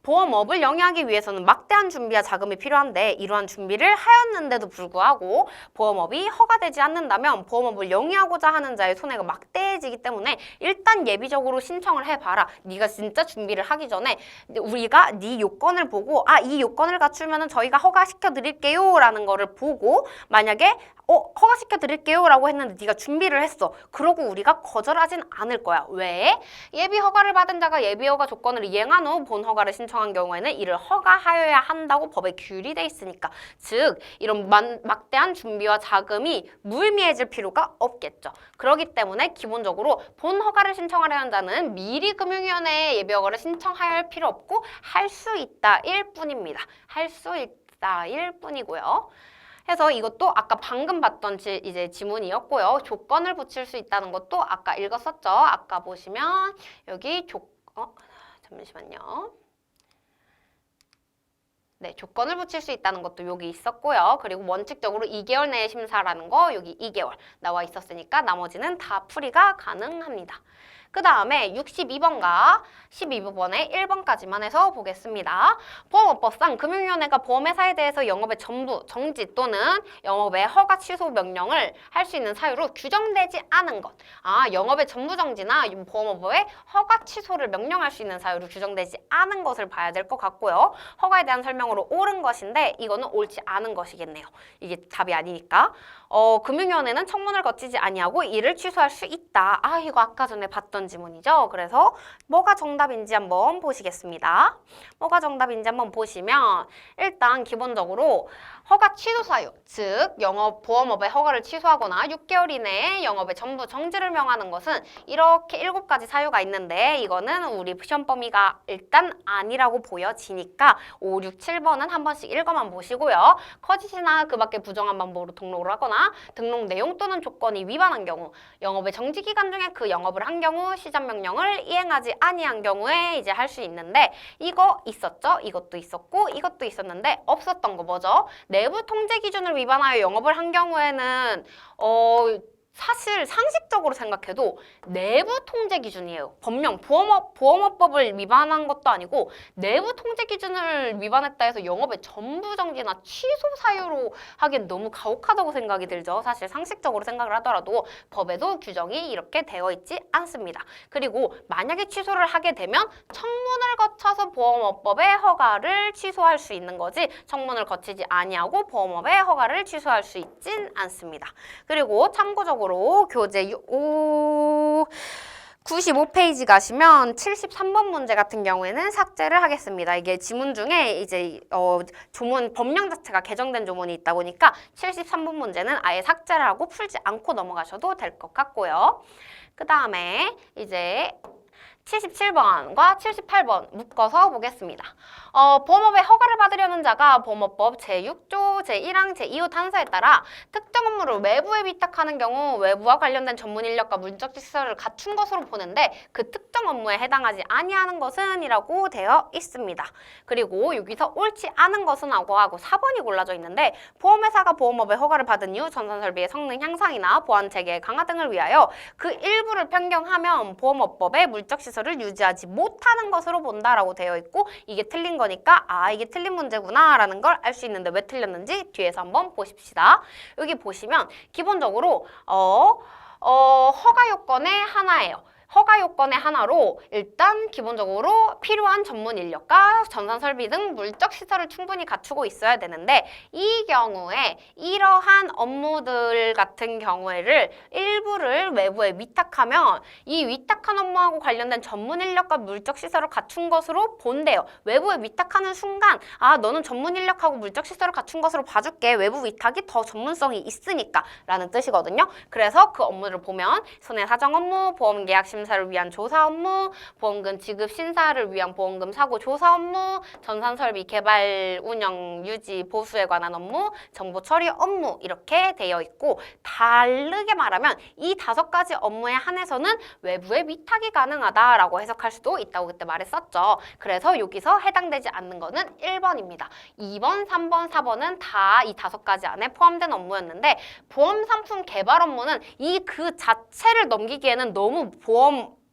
보험업을 영위하기 위해서는 막대한 준비와 자금이 필요한데 이러한 준비를 하였는데도 불구하고 보험업이 허가되지 않는다면 보험업을 영위하고자 하는 자의 손해가 막대해지기 때문에 일단 예비적으로 신청을 해봐라. 네가 진짜 준비를 하기 전에 우리가 네 요건을 보고 이 요건을 갖추면 저희가 허가시켜 드릴게요 라는 거를 보고 만약에 허가시켜 드릴게요 라고 했는데 네가 준비를 했어. 그러고 우리가 거절하진 않을 거야. 왜? 예비 허가를 받은 자가 예비 허가 조건을 이행한 후 본 허가를 신청한 경우에는 이를 허가하여야 한다고 법에 규율돼 있으니까. 즉 이런 막대한 준비와 자금이 무의미해질 필요가 없겠죠. 그렇기 때문에 기본적으로 본 허가를 신청하려는 자는 미리 금융위원회에 예비 허가를 신청해야 할 필요 없고 할 수 있다 일 뿐입니다. 할 수 있다 일 뿐이고요. 해서 이것도 아까 방금 봤던 이제 지문이었고요. 조건을 붙일 수 있다는 것도 아까 읽었었죠. 아까 보시면 여기 잠시만요. 네, 조건을 붙일 수 있다는 것도 여기 있었고요. 그리고 원칙적으로 2개월 내에 심사라는 거 여기 2개월 나와 있었으니까 나머지는 다 풀이가 가능합니다. 그 다음에 62번과 12번에 1번까지만 해서 보겠습니다. 보험업법상 금융위원회가 보험회사에 대해서 영업의 전부, 정지 또는 영업의 허가 취소 명령을 할 수 있는 사유로 규정되지 않은 것. 영업의 전부 정지나 보험업의 허가 취소를 명령할 수 있는 사유로 규정되지 않은 것을 봐야 될 것 같고요. 허가에 대한 설명으로 옳은 것인데 이거는 옳지 않은 것이겠네요. 이게 답이 아니니까. 금융위원회는 청문을 거치지 아니하고 이를 취소할 수 있다. 이거 아까 전에 봤던 지문이죠. 그래서 뭐가 정답인지 한번 보시겠습니다. 뭐가 정답인지 한번 보시면 일단 기본적으로 허가 취소 사유, 즉 보험업의 허가를 취소하거나 6개월 이내에 영업의 전부 정지를 명하는 것은 이렇게 7가지 사유가 있는데 이거는 우리 시험 범위가 일단 아니라고 보여지니까 5, 6, 7번은 한 번씩 읽어만 보시고요. 거짓이나 그 밖에 부정한 방법으로 등록을 하거나 등록 내용 또는 조건이 위반한 경우, 영업의 정지 기간 중에 그 영업을 한 경우 시전 명령을 이행하지 아니한 경우에 이제 할 수 있는데 이거 있었죠? 이것도 있었고 이것도 있었는데 없었던 거 뭐죠? 내부 통제 기준을 위반하여 영업을 한 경우에는 사실 상식적으로 생각해도 내부 통제 기준이에요. 법령 보험업법을 위반한 것도 아니고 내부 통제 기준을 위반했다 해서 영업의 전부 정지나 취소 사유로 하기엔 너무 가혹하다고 생각이 들죠. 사실 상식적으로 생각을 하더라도 법에도 규정이 이렇게 되어 있지 않습니다. 그리고 만약에 취소를 하게 되면 청문을 거쳐서 보험업법의 허가를 취소할 수 있는 거지 청문을 거치지 아니하고 보험업의 허가를 취소할 수 있진 않습니다. 그리고 참고적으로 교재 95페이지 가시면 73번 문제 같은 경우에는 삭제를 하겠습니다. 이게 지문 중에 이제 조문 법령 자체가 개정된 조문이 있다 보니까 73번 문제는 아예 삭제를 하고 풀지 않고 넘어가셔도 될 것 같고요. 그 다음에 이제 77번과 78번 묶어서 보겠습니다. 보험업의 허가를 받으려는 자가 보험업법 제6조 제1항 제2호 단서에 따라 특정 업무를 외부에 위탁하는 경우 외부와 관련된 전문 인력과 문적 시설을 갖춘 것으로 보는데 그 특정 업무에 해당하지 아니하는 것은 이라고 되어 있습니다. 그리고 여기서 옳지 않은 것은 하고 4번이 골라져 있는데 보험회사가 보험업의 허가를 받은 이후 전산설비의 성능 향상이나 보안 체계의 강화 등을 위하여 그 일부를 변경하면 보험업법의 물적 시설을 유지하지 못하는 것으로 본다라고 되어 있고 이게 틀린 거니까 이게 틀린 문제구나 라는 걸 알 수 있는데 왜 틀렸는지 뒤에서 한번 보십시다. 여기 보시면 기본적으로 허가 요건의 하나예요. 허가 요건의 하나로 일단 기본적으로 필요한 전문 인력과 전산 설비 등 물적 시설을 충분히 갖추고 있어야 되는데 이 경우에 이러한 업무들 같은 경우에를 일부를 외부에 위탁하면 이 위탁한 업무하고 관련된 전문 인력과 물적 시설을 갖춘 것으로 본대요. 외부에 위탁하는 순간 너는 전문 인력하고 물적 시설을 갖춘 것으로 봐줄게. 외부 위탁이 더 전문성이 있으니까 라는 뜻이거든요. 그래서 그 업무를 보면 손해사정 업무, 보험계약 심사를 위한 조사 업무, 보험금 지급 심사를 위한 보험금 사고 조사 업무, 전산설비 개발, 운영, 유지, 보수에 관한 업무, 정보 처리 업무 이렇게 되어 있고 다르게 말하면 이 5가지 업무에 한해서는 외부에 위탁이 가능하다라고 해석할 수도 있다고 그때 말했었죠. 그래서 여기서 해당되지 않는 거는 1번입니다. 2번, 3번, 4번은 다 이 5가지 안에 포함된 업무였는데 보험 상품 개발 업무는 그 자체를 넘기기에는 너무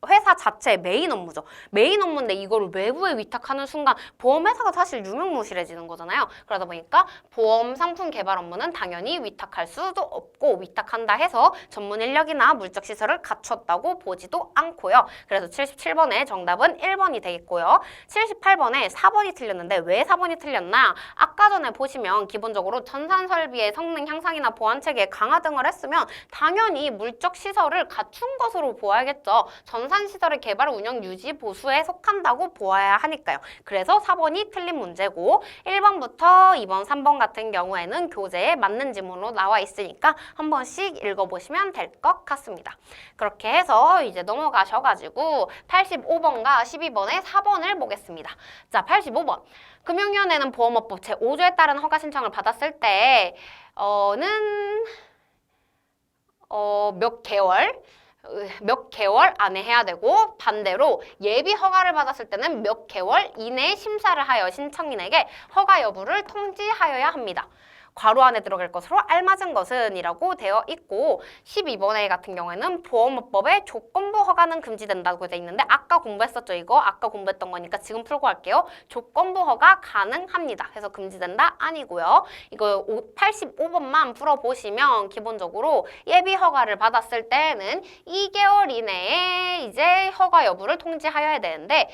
회사 자체의 메인 업무죠. 메인 업무인데 이거를 외부에 위탁하는 순간 보험회사가 사실 유명무실해지는 거잖아요. 그러다 보니까 보험 상품 개발 업무는 당연히 위탁할 수도 없고 위탁한다 해서 전문 인력이나 물적 시설을 갖췄다고 보지도 않고요. 그래서 77번의 정답은 1번이 되겠고요. 78번에 4번이 틀렸는데 왜 4번이 틀렸나? 아까 전에 보시면 기본적으로 전산 설비의 성능 향상이나 보안 체계 강화 등을 했으면 당연히 물적 시설을 갖춘 것으로 보아야겠죠. 전산시설의 개발, 운영, 유지, 보수에 속한다고 보아야 하니까요. 그래서 4번이 틀린 문제고 1번부터 2번, 3번 같은 경우에는 교재에 맞는 지문으로 나와 있으니까 한 번씩 읽어보시면 될 것 같습니다. 그렇게 해서 이제 넘어가셔가지고 85번과 12번에 4번을 보겠습니다. 자, 85번. 금융위원회는 보험업법 제5조에 따른 허가 신청을 받았을 때는 몇 개월 안에 해야 되고 반대로 예비 허가를 받았을 때는 몇 개월 이내에 심사를 하여 신청인에게 허가 여부를 통지하여야 합니다. 괄호 안에 들어갈 것으로 알맞은 것은 이라고 되어 있고 12번에 같은 경우에는 보험업법의 조건부 허가는 금지된다고 되어 있는데 아까 공부했었죠 이거? 아까 공부했던 거니까 지금 풀고 할게요. 조건부 허가 가능합니다. 그래서 금지된다? 아니고요. 이거 85번만 풀어보시면 기본적으로 예비 허가를 받았을 때는 2개월 이내에 이제 허가 여부를 통지하여야 되는데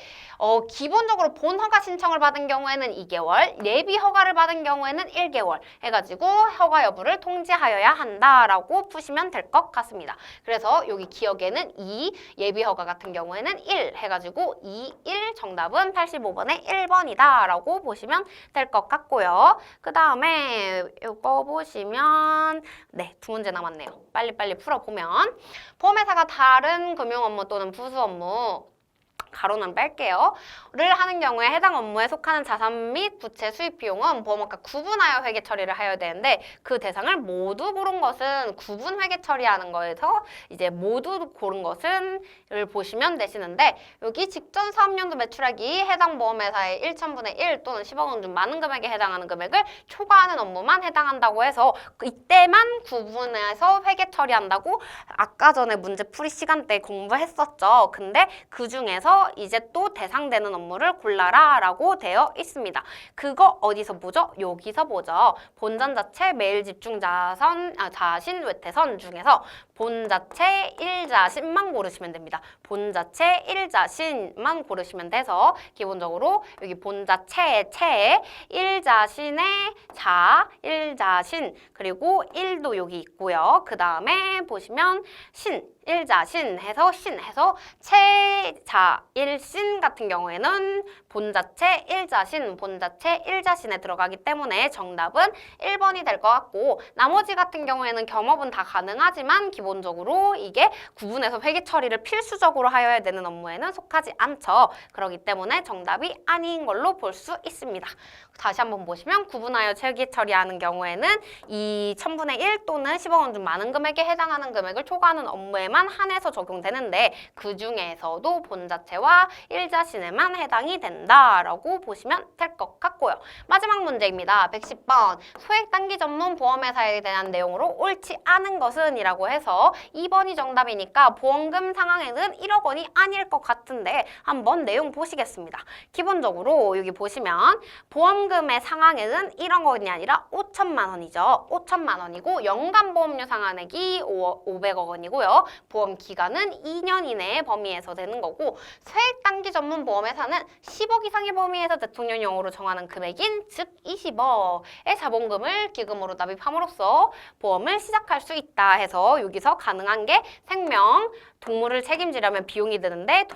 기본적으로 본 허가 신청을 받은 경우에는 2개월, 예비 허가를 받은 경우에는 1개월 해가지고 허가 여부를 통지하여야 한다라고 푸시면 될 것 같습니다. 그래서 여기 기억에는 2, 예비 허가 같은 경우에는 1 해가지고 2, 1 정답은 85번의 1번이다 라고 보시면 될 것 같고요. 그 다음에 이거 보시면 네, 2문제 남았네요. 빨리빨리 풀어보면 보험회사가 다른 금융 업무 또는 부수 업무 가로는 뺄게요. 를 하는 경우에 해당 업무에 속하는 자산 및 부채 수입 비용은 보험업과 구분하여 회계 처리를 하여야 되는데 그 대상을 모두 고른 것은 구분 회계 처리하는 거에서 이제 모두 고른 것은 을 보시면 되시는데 여기 직전 사업연도 매출액이 해당 보험회사의 1,000분의 1 또는 10억 원 중 많은 금액에 해당하는 금액을 초과하는 업무만 해당한다고 해서 이때만 구분해서 회계 처리한다고 아까 전에 문제풀이 시간 때 공부했었죠. 근데 그 중에서 이제 또 대상되는 업무를 골라라 라고 되어 있습니다. 그거 어디서 보죠? 여기서 보죠. 본전 자체 매일 집중 자신 외태선 중에서 본 자체 1자신만 고르시면 됩니다. 본 자체 1자신만 고르시면 돼서 기본적으로 여기 본 자체의 체에 1자신의 자, 1자신 그리고 1도 여기 있고요. 그 다음에 보시면 신, 1자신 해서 신 해서 체자 1신 같은 경우에는 본자체 1자신, 본자체 1자신에 들어가기 때문에 정답은 1번이 될 것 같고 나머지 같은 경우에는 겸업은 다 가능하지만 기본적으로 이게 구분해서 회계 처리를 필수적으로 하여야 되는 업무에는 속하지 않죠. 그렇기 때문에 정답이 아닌 걸로 볼 수 있습니다. 다시 한번 보시면 구분하여 회계 처리하는 경우에는 이 1000분의 1 또는 10억 원 중 많은 금액에 해당하는 금액을 초과하는 업무에만 한해서 적용되는데 그 중에서도 본자체와 1자신에만 해당이 된다라고 보시면 될 것 같고요. 마지막 문제입니다. 110번 소액 단기 전문 보험회사에 대한 내용으로 옳지 않은 것은 이라고 해서 2번이 정답이니까 보험금 상한액은 1억 원이 아닐 것 같은데 한번 내용 보시겠습니다. 기본적으로 여기 보시면 보험금의 상한액은 1억 원이 아니라 5천만 원이죠. 5천만 원이고 연간 보험료 상한액이 500억 원이고요. 보험 기간은 2년 이내의 범위에서 되는 거고 소액 단기 전문 보험회사는 10억 이상의 범위에서 대통령령으로 정하는 금액인 즉 20억의 자본금을 기금으로 납입함으로써 보험을 시작할 수 있다 해서 여기서 가능한 게 생명, 동물을 책임지려면 비용이 드는데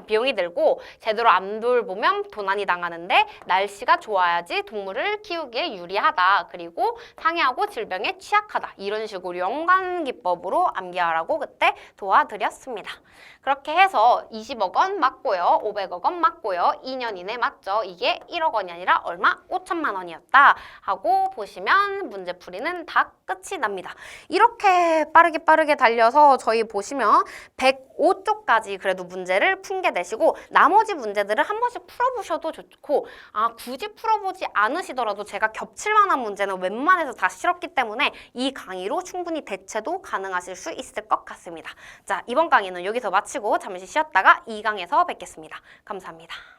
비용이 들고 제대로 안 돌보면 도난이 당하는데 날씨가 좋아야지 동물을 키우기에 유리하다. 그리고 상해하고 질병에 취약하다. 이런 식으로 연관기법으로 암기하라고 그때 도와드렸습니다. 그렇게 해서 20억 원 맞고요. 500억 원 맞고요. 2년 이내 맞죠. 이게 1억 원이 아니라 얼마? 5천만 원이었다 하고 보시면 문제풀이는 다 끝이 납니다. 이렇게 빠르게 달려서 저희 보시면 105쪽까지 그래도 문제를 푼게 되시고 나머지 문제들을 한 번씩 풀어보셔도 좋고 굳이 풀어보지 않으시더라도 제가 겹칠 만한 문제는 웬만해서 다 실었기 때문에 이 강의로 충분히 대체도 가능하실 수 있을 것 같습니다. 자, 이번 강의는 여기서 마치고 잠시 쉬었다가 2강에서 뵙겠습니다. 감사합니다.